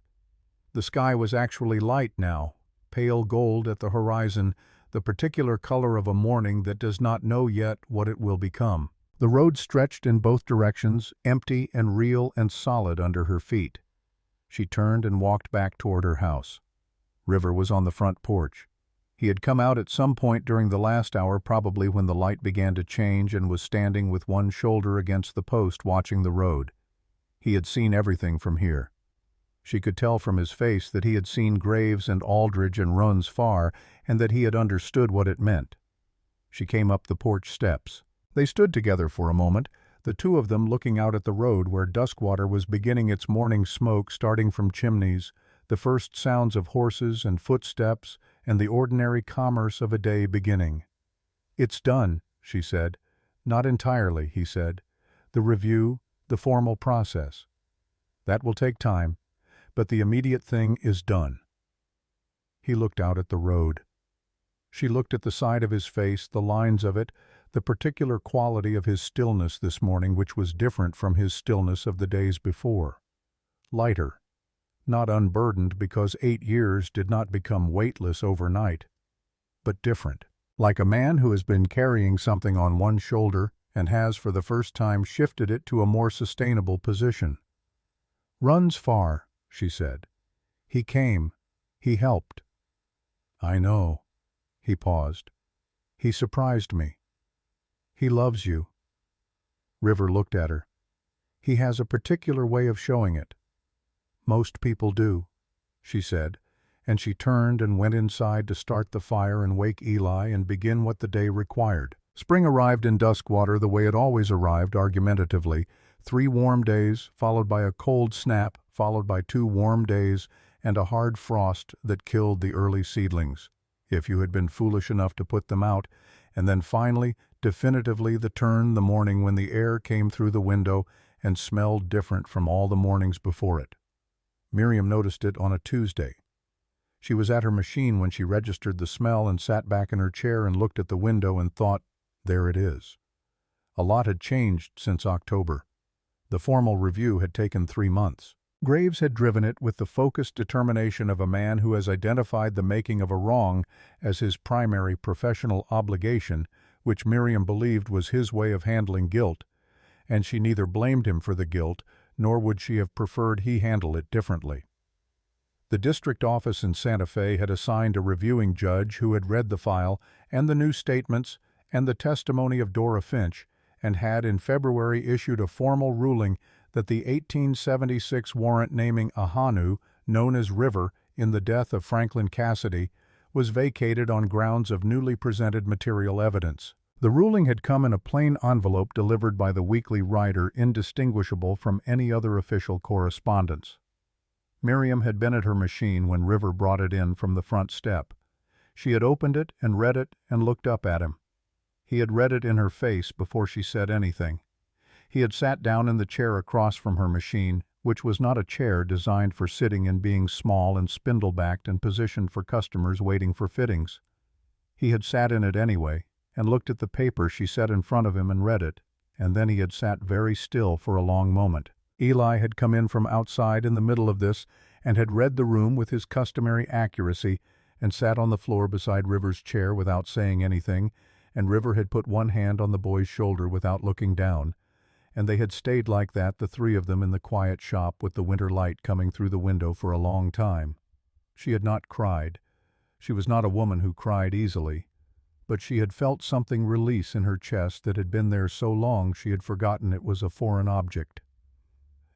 Speaker 1: The sky was actually light now, pale gold at the horizon, the particular color of a morning that does not know yet what it will become. The road stretched in both directions, empty and real and solid under her feet. She turned and walked back toward her house. River was on the front porch. He had come out at some point during the last hour, probably when the light began to change, and was standing with one shoulder against the post watching the road. He had seen everything from here. She could tell from his face that he had seen Graves and Aldridge and Runsfar, and that he had understood what it meant. She came up the porch steps. They stood together for a moment, the two of them looking out at the road where duskwater was beginning its morning smoke starting from chimneys, the first sounds of horses and footsteps, and the ordinary commerce of a day beginning. "It's done," she said. "Not entirely," he said. "The review, the formal process. That will take time, but the immediate thing is done." He looked out at the road. She looked at the side of his face, the lines of it, the particular quality of his stillness this morning, which was different from his stillness of the days before. Lighter. Not unburdened because 8 years did not become weightless overnight, but different. Like a man who has been carrying something on one shoulder and has for the first time shifted it to a more sustainable position. "Runsfar," she said. "He came. He helped." "I know." He paused. "He surprised me. He loves you." River looked at her. "He has a particular way of showing it." "Most people do," she said, and she turned and went inside to start the fire and wake Eli and begin what the day required. Spring arrived in Duskwater the way it always arrived, argumentatively. 3 warm days, followed by a cold snap, followed by 2 warm days, and a hard frost that killed the early seedlings, if you had been foolish enough to put them out, and then finally, definitively, the morning when the air came through the window and smelled different from all the mornings before it. Miriam noticed it on a Tuesday. She was at her machine when she registered the smell and sat back in her chair and looked at the window and thought, there it is. A lot had changed since October. The formal review had taken 3 months. Graves had driven it with the focused determination of a man who has identified the making of a wrong as his primary professional obligation, which Miriam believed was his way of handling guilt, and she neither blamed him for the guilt, nor would she have preferred he handle it differently. The district office in Santa Fe had assigned a reviewing judge who had read the file and the new statements and the testimony of Dora Finch, and had in February issued a formal ruling that the 1876 warrant naming Ahanu, known as River, in the death of Franklin Cassidy, was vacated on grounds of newly presented material evidence. The ruling had come in a plain envelope delivered by the weekly rider, indistinguishable from any other official correspondence. Miriam had been at her machine when River brought it in from the front step. She had opened it and read it and looked up at him. He had read it in her face before she said anything. He had sat down in the chair across from her machine, which was not a chair designed for sitting and being small and spindle-backed and positioned for customers waiting for fittings. He had sat in it anyway, and looked at the paper she set in front of him and read it, and then he had sat very still for a long moment. Eli had come in from outside in the middle of this and had read the room with his customary accuracy and sat on the floor beside River's chair without saying anything, and River had put one hand on the boy's shoulder without looking down, and they had stayed like that, the three of them, in the quiet shop with the winter light coming through the window for a long time. She had not cried. She was not a woman who cried easily, but she had felt something release in her chest that had been there so long she had forgotten it was a foreign object.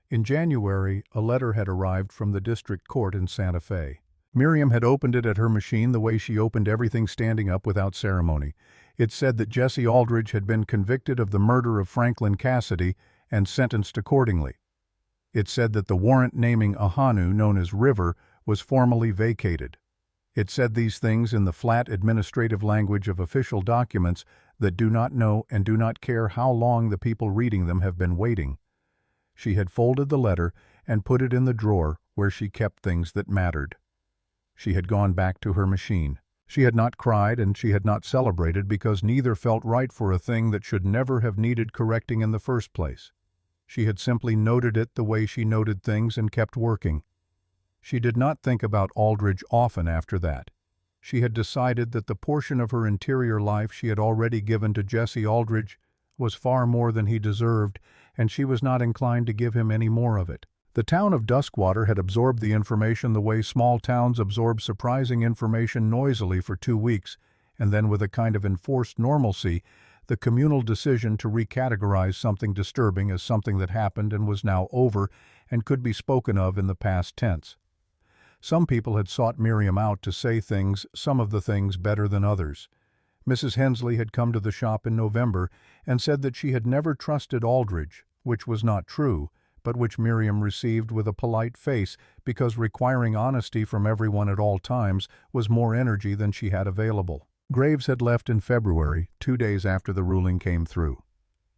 Speaker 1: In January, a letter had arrived from the district court in Santa Fe. Miriam had opened it at her machine the way she opened everything, standing up without ceremony. It said that Jesse Aldridge had been convicted of the murder of Franklin Cassidy and sentenced accordingly. It said that the warrant naming Ahanu, known as River, was formally vacated. It said these things in the flat administrative language of official documents that do not know and do not care how long the people reading them have been waiting. She had folded the letter and put it in the drawer where she kept things that mattered. She had gone back to her machine. She had not cried and she had not celebrated because neither felt right for a thing that should never have needed correcting in the first place. She had simply noted it the way she noted things and kept working. She did not think about Aldridge often after that. She had decided that the portion of her interior life she had already given to Jesse Aldridge was far more than he deserved, and she was not inclined to give him any more of it. The town of Duskwater had absorbed the information the way small towns absorb surprising information noisily for 2 weeks, and then with a kind of enforced normalcy, the communal decision to recategorize something disturbing as something that happened and was now over and could be spoken of in the past tense. Some people had sought Miriam out to say things, some of the things better than others. Mrs. Hensley had come to the shop in November and said that she had never trusted Aldridge, which was not true, but which Miriam received with a polite face because requiring honesty from everyone at all times was more energy than she had available. Graves had left in February, 2 days after the ruling came through.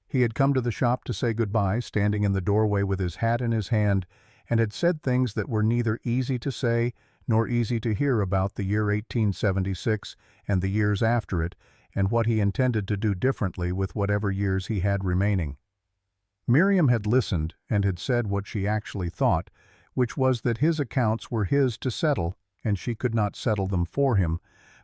Speaker 1: He had come to the shop to say goodbye, standing in the doorway with his hat in his hand, and had said things that were neither easy to say nor easy to hear about the year 1876 and the years after it, and what he intended to do differently with whatever years he had remaining. Miriam had listened and had said what she actually thought, which was that his accounts were his to settle, and she could not settle them for him,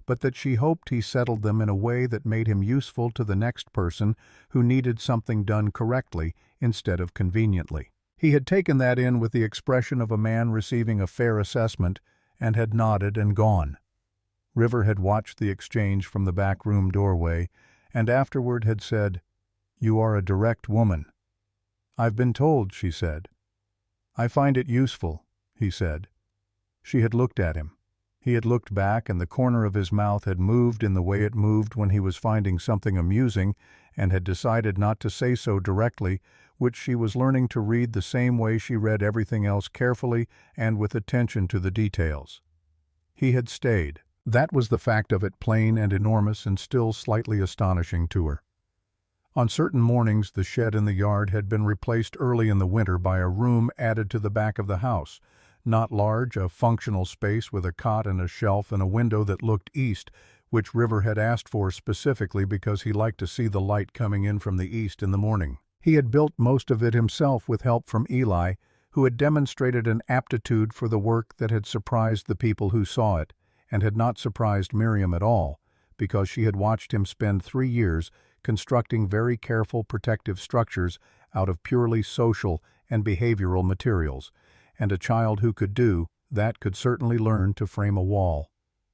Speaker 1: but that she hoped he settled them in a way that made him useful to the next person who needed something done correctly instead of conveniently. He had taken that in with the expression of a man receiving a fair assessment and had nodded and gone. River had watched the exchange from the back room doorway and afterward had said, "You are a direct woman." "I've been told," she said. "I find it useful," he said. She had looked at him. He had looked back and the corner of his mouth had moved in the way it moved when he was finding something amusing and had decided not to say so directly, which she was learning to read the same way she read everything else, carefully and with attention to the details. He had stayed. That was the fact of it, plain and enormous and still slightly astonishing to her. On certain mornings the shed in the yard had been replaced early in the winter by a room added to the back of the house. Not large, a functional space with a cot and a shelf and a window that looked east, which River had asked for specifically because he liked to see the light coming in from the east in the morning. He had built most of it himself with help from Eli, who had demonstrated an aptitude for the work that had surprised the people who saw it, and had not surprised Miriam at all, because she had watched him spend 3 years constructing very careful protective structures out of purely social and behavioral materials, and a child who could do that could certainly learn to frame a wall.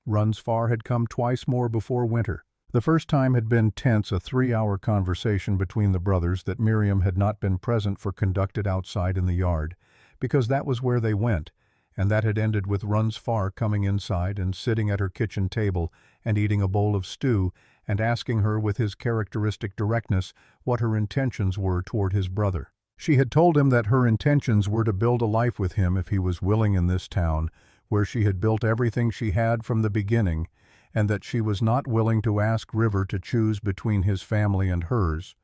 Speaker 1: Runs Far had come twice more before winter. The first time had been tense, a 3-hour conversation between the brothers that Miriam had not been present for, conducted outside in the yard, because that was where they went, and that had ended with Runs Far coming inside and sitting at her kitchen table and eating a bowl of stew and asking her with his characteristic directness what her intentions were toward his brother. She had told him that her intentions were to build a life with him if he was willing in this town, where she had built everything she had from the beginning, and that she was not willing to ask River to choose between his family and hers.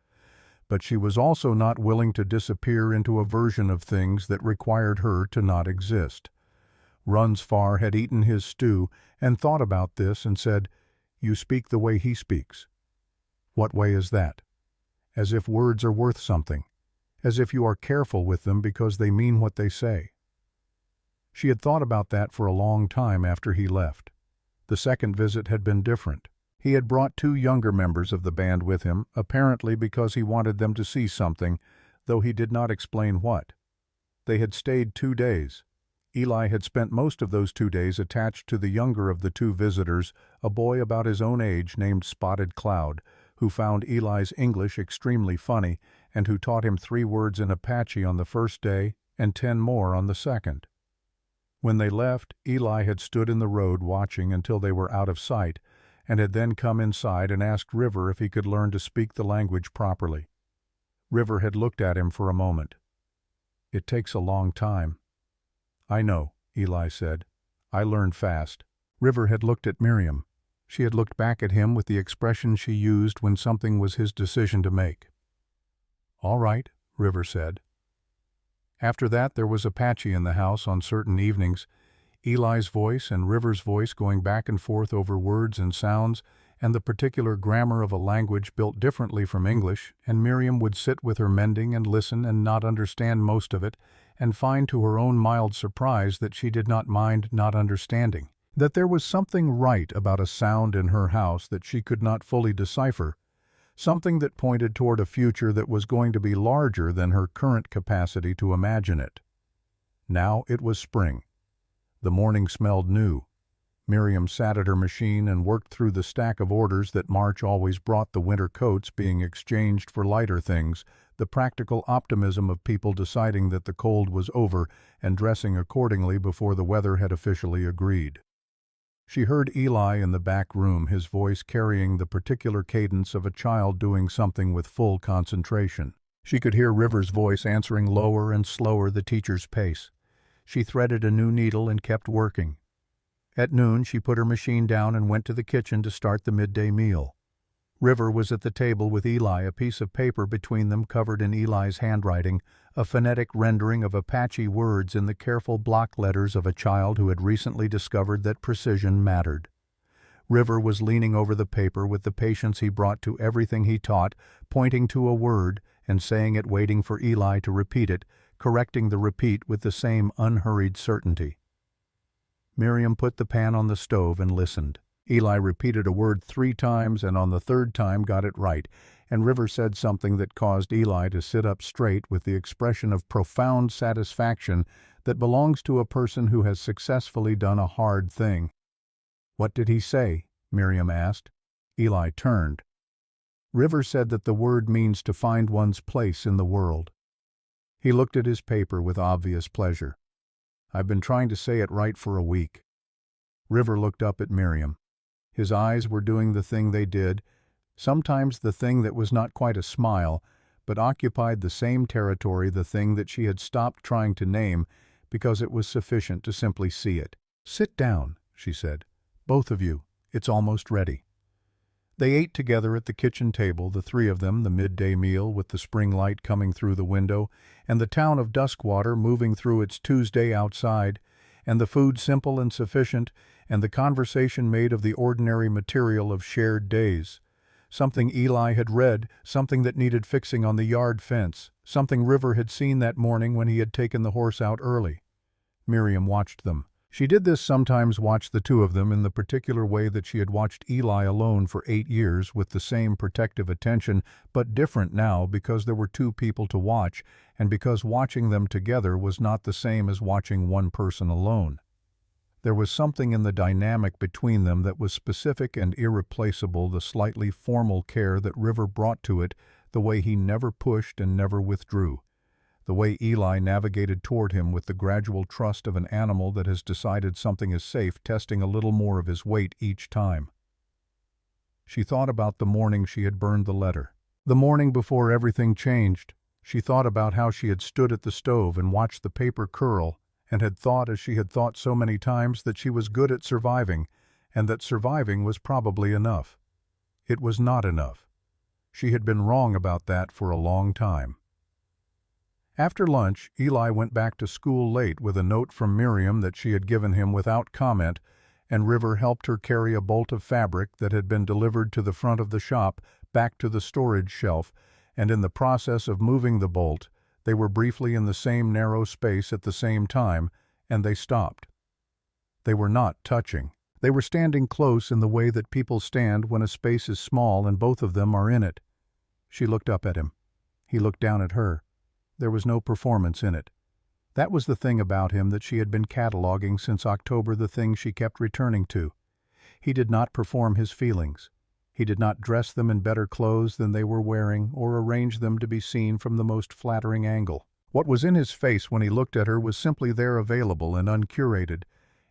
Speaker 1: But she was also not willing to disappear into a version of things that required her to not exist. Runsfar had eaten his stew and thought about this and said, "You speak the way he speaks." What way is that? As if words are worth something. As if you are careful with them because they mean what they say. She had thought about that for a long time after he left. The second visit had been different. He had brought 2 younger members of the band with him, apparently because he wanted them to see something, though he did not explain what. They had stayed 2 days. Eli had spent most of those 2 days attached to the younger of the 2 visitors, a boy about his own age named Spotted Cloud, who found Eli's English extremely funny and who taught him 3 words in Apache on the first day and 10 more on the second. When they left, Eli had stood in the road watching until they were out of sight, and had then come inside and asked River if he could learn to speak the language properly. River had looked at him for a moment. "It takes a long time." "I know," Eli said. "I learn fast." River had looked at Miriam. She had looked back at him with the expression she used when something was his decision to make. "All right," River said. After that there was Apache in the house on certain evenings, Eli's voice and River's voice going back and forth over words and sounds and the particular grammar of a language built differently from English, and Miriam would sit with her mending and listen and not understand most of it, and find to her own mild surprise that she did not mind not understanding, that there was something right about a sound in her house that she could not fully decipher, something that pointed toward a future that was going to be larger than her current capacity to imagine it. Now it was spring. The morning smelled new. Miriam sat at her machine and worked through the stack of orders that March always brought, the winter coats being exchanged for lighter things, the practical optimism of people deciding that the cold was over and dressing accordingly before the weather had officially agreed. She heard Eli in the back room, his voice carrying the particular cadence of a child doing something with full concentration. She could hear River's voice answering lower and slower the teacher's pace. She threaded a new needle and kept working. At noon she put her machine down and went to the kitchen to start the midday meal. River was at the table with Eli, a piece of paper between them covered in Eli's handwriting, a phonetic rendering of Apache words in the careful block letters of a child who had recently discovered that precision mattered. River was leaning over the paper with the patience he brought to everything he taught, pointing to a word and saying it, waiting for Eli to repeat it, correcting the repeat with the same unhurried certainty. Miriam put the pan on the stove and listened. Eli repeated a word 3 times and on the 3rd time got it right, and River said something that caused Eli to sit up straight with the expression of profound satisfaction that belongs to a person who has successfully done a hard thing. "What did he say?" Miriam asked. Eli turned. "River said that the word means to find one's place in the world." He looked at his paper with obvious pleasure. "I've been trying to say it right for a week." River looked up at Miriam. His eyes were doing the thing they did, sometimes the thing that was not quite a smile, but occupied the same territory, the thing that she had stopped trying to name because it was sufficient to simply see it. "Sit down," she said. "Both of you. It's almost ready." They ate together at the kitchen table, the 3 of them, the midday meal with the spring light coming through the window, and the town of Duskwater moving through its Tuesday outside, and the food simple and sufficient, and the conversation made of the ordinary material of shared days. Something Eli had read, something that needed fixing on the yard fence, something River had seen that morning when he had taken the horse out early. Miriam watched them. She did this sometimes, watch the 2 of them in the particular way that she had watched Eli alone for 8 years, with the same protective attention, but different now because there were 2 people to watch, and because watching them together was not the same as watching one person alone. There was something in the dynamic between them that was specific and irreplaceable, the slightly formal care that River brought to it, the way he never pushed and never withdrew. The way Eli navigated toward him with the gradual trust of an animal that has decided something is safe, testing a little more of his weight each time. She thought about the morning she had burned the letter. The morning before everything changed. She thought about how she had stood at the stove and watched the paper curl, and had thought, as she had thought so many times, that she was good at surviving, and that surviving was probably enough. It was not enough. She had been wrong about that for a long time. After lunch, Eli went back to school late with a note from Miriam that she had given him without comment, and River helped her carry a bolt of fabric that had been delivered to the front of the shop back to the storage shelf, and in the process of moving the bolt, they were briefly in the same narrow space at the same time, and they stopped. They were not touching. They were standing close in the way that people stand when a space is small and both of them are in it. She looked up at him. He looked down at her. There was no performance in it. That was the thing about him that she had been cataloging since October, the thing she kept returning to. He did not perform his feelings. He did not dress them in better clothes than they were wearing or arrange them to be seen from the most flattering angle. What was in his face when he looked at her was simply there, available and uncurated,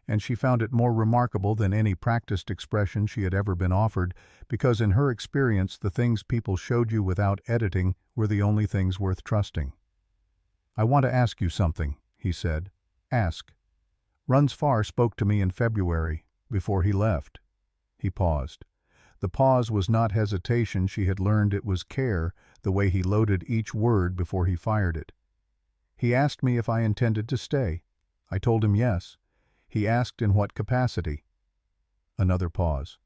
Speaker 1: and she found it more remarkable than any practiced expression she had ever been offered, because in her experience the things people showed you without editing were the only things worth trusting. "I want to ask you something," he said. "Ask." "Runs Far spoke to me in February, before he left." He paused. The pause was not hesitation. She had learned it was care, the way he loaded each word before he fired it. "He asked me if I intended to stay. I told him yes. He asked in what capacity." Another pause.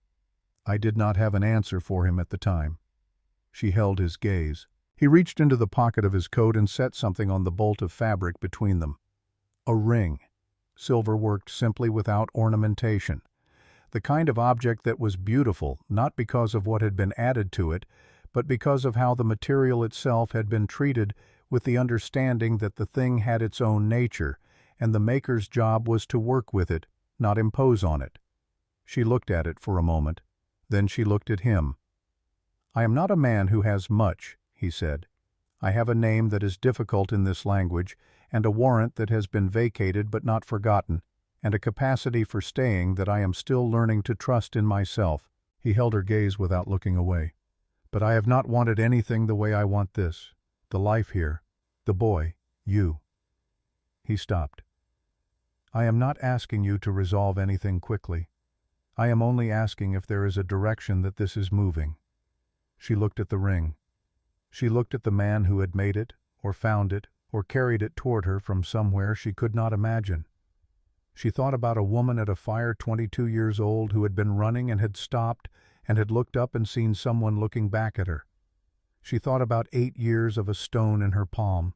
Speaker 1: "I did not have an answer for him at the time." She held his gaze. He reached into the pocket of his coat and set something on the bolt of fabric between them. A ring, silver-worked simply without ornamentation. The kind of object that was beautiful, not because of what had been added to it, but because of how the material itself had been treated, with the understanding that the thing had its own nature, and the maker's job was to work with it, not impose on it. She looked at it for a moment. Then she looked at him. "I am not a man who has much," he said. "I have a name that is difficult in this language, and a warrant that has been vacated but not forgotten, and a capacity for staying that I am still learning to trust in myself." He held her gaze without looking away. "But I have not wanted anything the way I want this. The life here. The boy. You." He stopped. "I am not asking you to resolve anything quickly. I am only asking if there is a direction that this is moving." She looked at the ring. She looked at the man who had made it, or found it, or carried it toward her from somewhere she could not imagine. She thought about a woman at a fire 22 years old who had been running and had stopped and had looked up and seen someone looking back at her. She thought about 8 years of a stone in her palm.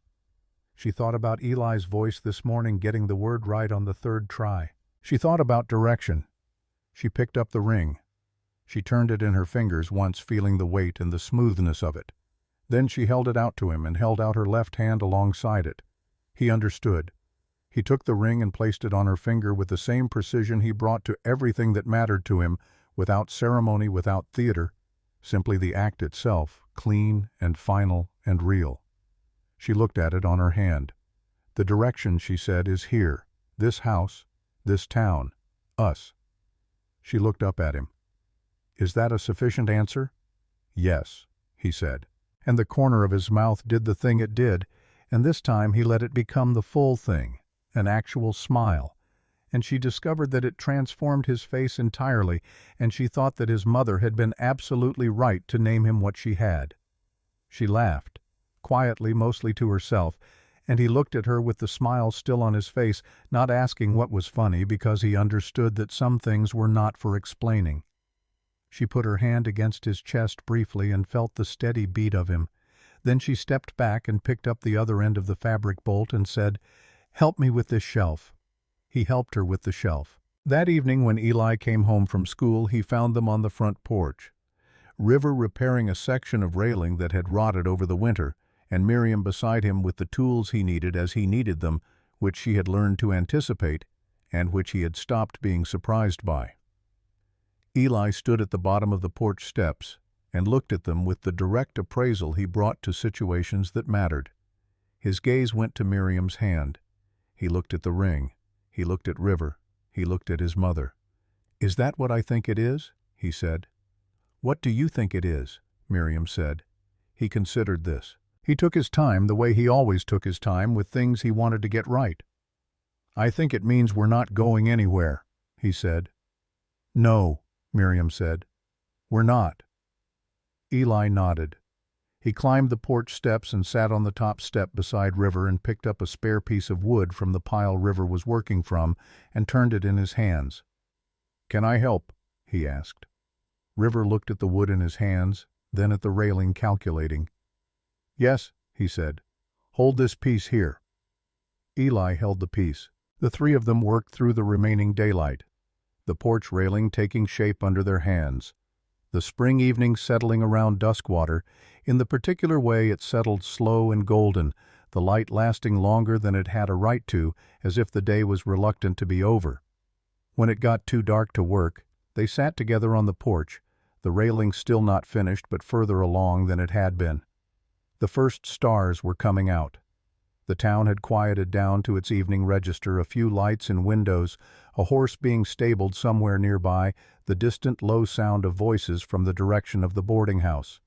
Speaker 1: She thought about Eli's voice this morning getting the word right on the 3rd try. She thought about direction. She picked up the ring. She turned it in her fingers once, feeling the weight and the smoothness of it. Then she held it out to him and held out her left hand alongside it. He understood. He took the ring and placed it on her finger with the same precision he brought to everything that mattered to him, without ceremony, without theater, simply the act itself, clean and final and real. She looked at it on her hand. "The direction," she said, "is here. This house, this town, us." She looked up at him. "Is that a sufficient answer?" "Yes," he said. And the corner of his mouth did the thing it did, and this time he let it become the full thing, an actual smile, and she discovered that it transformed his face entirely, and she thought that his mother had been absolutely right to name him what she had. She laughed, quietly, mostly to herself, and he looked at her with the smile still on his face, not asking what was funny, because he understood that some things were not for explaining. She put her hand against his chest briefly and felt the steady beat of him. Then she stepped back and picked up the other end of the fabric bolt and said, "Help me with this shelf." He helped her with the shelf. That evening when Eli came home from school, he found them on the front porch. River repairing a section of railing that had rotted over the winter, and Miriam beside him with the tools he needed as he needed them, which she had learned to anticipate, and which he had stopped being surprised by. Eli stood at the bottom of the porch steps and looked at them with the direct appraisal he brought to situations that mattered. His gaze went to Miriam's hand. He looked at the ring. He looked at River. He looked at his mother. "Is that what I think it is?" he said. "What do you think it is?" Miriam said. He considered this. He took his time the way he always took his time with things he wanted to get right. "I think it means we're not going anywhere," he said. "No," Miriam said. "We're not." Eli nodded. He climbed the porch steps and sat on the top step beside River and picked up a spare piece of wood from the pile River was working from and turned it in his hands. "Can I help?" he asked. River looked at the wood in his hands, then at the railing, calculating. "Yes," he said. "Hold this piece here." Eli held the piece. The three of them worked through the remaining daylight, the porch railing taking shape under their hands. The spring evening settling around duskwater, in the particular way it settled, slow and golden, the light lasting longer than it had a right to, as if the day was reluctant to be over. When it got too dark to work, they sat together on the porch, the railing still not finished but further along than it had been. The first stars were coming out. The town had quieted down to its evening register, a few lights in windows, a horse being stabled somewhere nearby, the distant low sound of voices from the direction of the boarding house.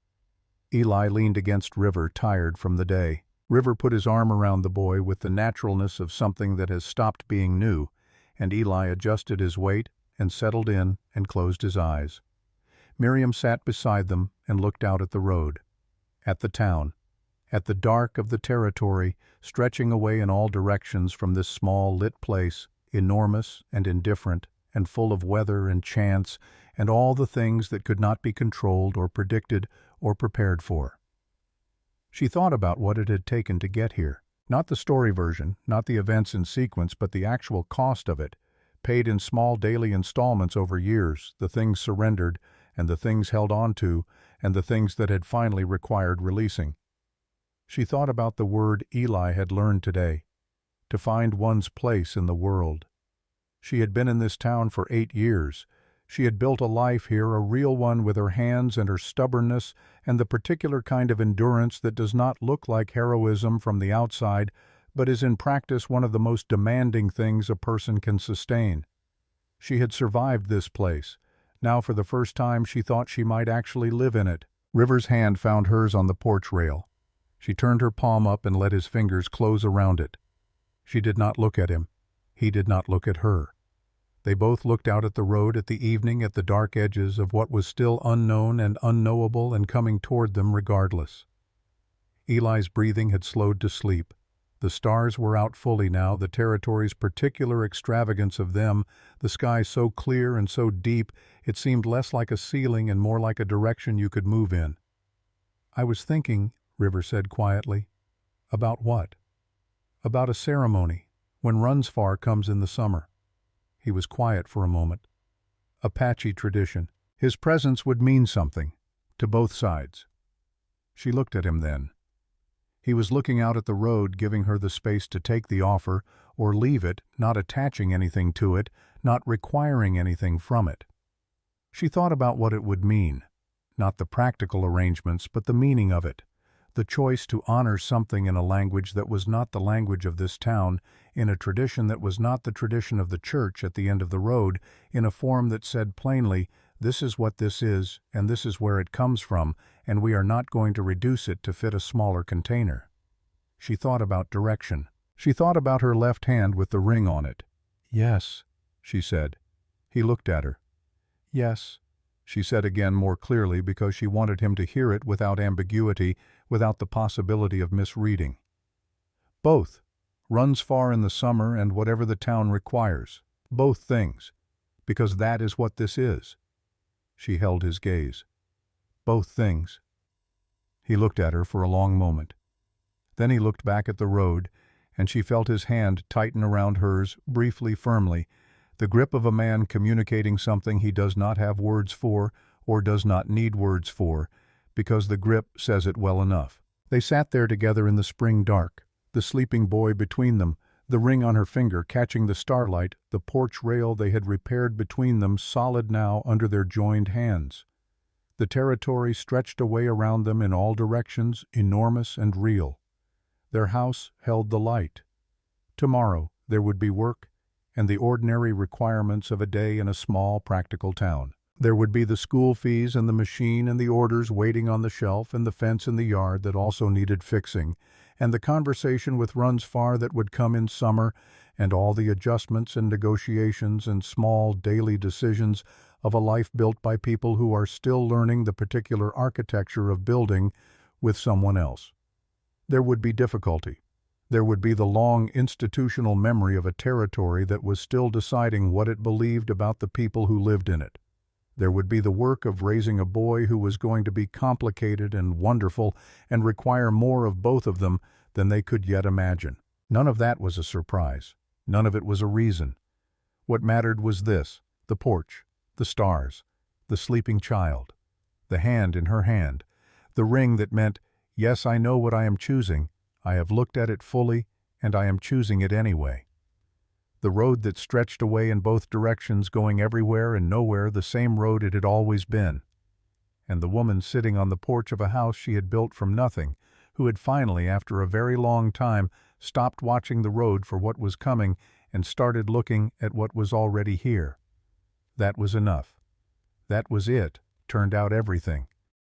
Speaker 1: Eli leaned against River, tired from the day. River put his arm around the boy with the naturalness of something that has stopped being new, and Eli adjusted his weight and settled in and closed his eyes. Miriam sat beside them and looked out at the road, at the town, at the dark of the territory stretching away in all directions from this small lit place, enormous and indifferent and full of weather and chance and all the things that could not be controlled or predicted or prepared for. She thought about what it had taken to get here. Not the story version, not the events in sequence, but the actual cost of it, paid in small daily installments over years, the things surrendered and the things held on to and the things that had finally required releasing. She thought about the word Eli had learned today, to find one's place in the world. She had been in this town for 8 years. She had built a life here, a real one, with her hands and her stubbornness and the particular kind of endurance that does not look like heroism from the outside, but is in practice one of the most demanding things a person can sustain. She had survived this place. Now for the first time she thought she might actually live in it. River's hand found hers on the porch rail. She turned her palm up and let his fingers close around it. She did not look at him. He did not look at her. They both looked out at the road, at the evening, at the dark edges of what was still unknown and unknowable and coming toward them regardless. Eli's breathing had slowed to sleep. The stars were out fully now, the territory's particular extravagance of them, the sky so clear and so deep it seemed less like a ceiling and more like a direction you could move in. "I was thinking," River said quietly. "About what?" "About a ceremony, when Runsfar comes in the summer." He was quiet for a moment. Apache tradition. His presence would mean something, to both sides. She looked at him then. He was looking out at the road, giving her the space to take the offer or leave it, not attaching anything to it, not requiring anything from it. She thought about what it would mean, not the practical arrangements, but the meaning of it. The choice to honor something in a language that was not the language of this town, in a tradition that was not the tradition of the church at the end of the road, in a form that said plainly, this is what this is, and this is where it comes from, and we are not going to reduce it to fit a smaller container. She thought about direction. She thought about her left hand with the ring on it. "Yes," she said. He looked at her. "Yes," she said again more clearly because she wanted him to hear it without ambiguity, without the possibility of misreading. "Both. Runsfar in the summer and whatever the town requires. Both things. Because that is what this is." She held his gaze. "Both things." He looked at her for a long moment. Then he looked back at the road, and she felt his hand tighten around hers, briefly, firmly, the grip of a man communicating something he does not have words for or does not need words for, because the grip says it well enough. They sat there together in the spring dark, the sleeping boy between them, the ring on her finger catching the starlight, the porch rail they had repaired between them solid now under their joined hands. The territory stretched away around them in all directions, enormous and real. Their house held the light. Tomorrow there would be work and the ordinary requirements of a day in a small, practical town. There would be the school fees and the machine and the orders waiting on the shelf and the fence in the yard that also needed fixing, and the conversation with Runs Far that would come in summer, and all the adjustments and negotiations and small daily decisions of a life built by people who are still learning the particular architecture of building with someone else. There would be difficulty. There would be the long institutional memory of a territory that was still deciding what it believed about the people who lived in it. There would be the work of raising a boy who was going to be complicated and wonderful and require more of both of them than they could yet imagine. None of that was a surprise. None of it was a reason. What mattered was this: the porch, the stars, the sleeping child, the hand in her hand, the ring that meant, yes, I know what I am choosing, I have looked at it fully, and I am choosing it anyway. The road that stretched away in both directions, going everywhere and nowhere, the same road it had always been. And the woman sitting on the porch of a house she had built from nothing, who had finally, after a very long time, stopped watching the road for what was coming and started looking at what was already here. That was enough. That was it, turned out everything.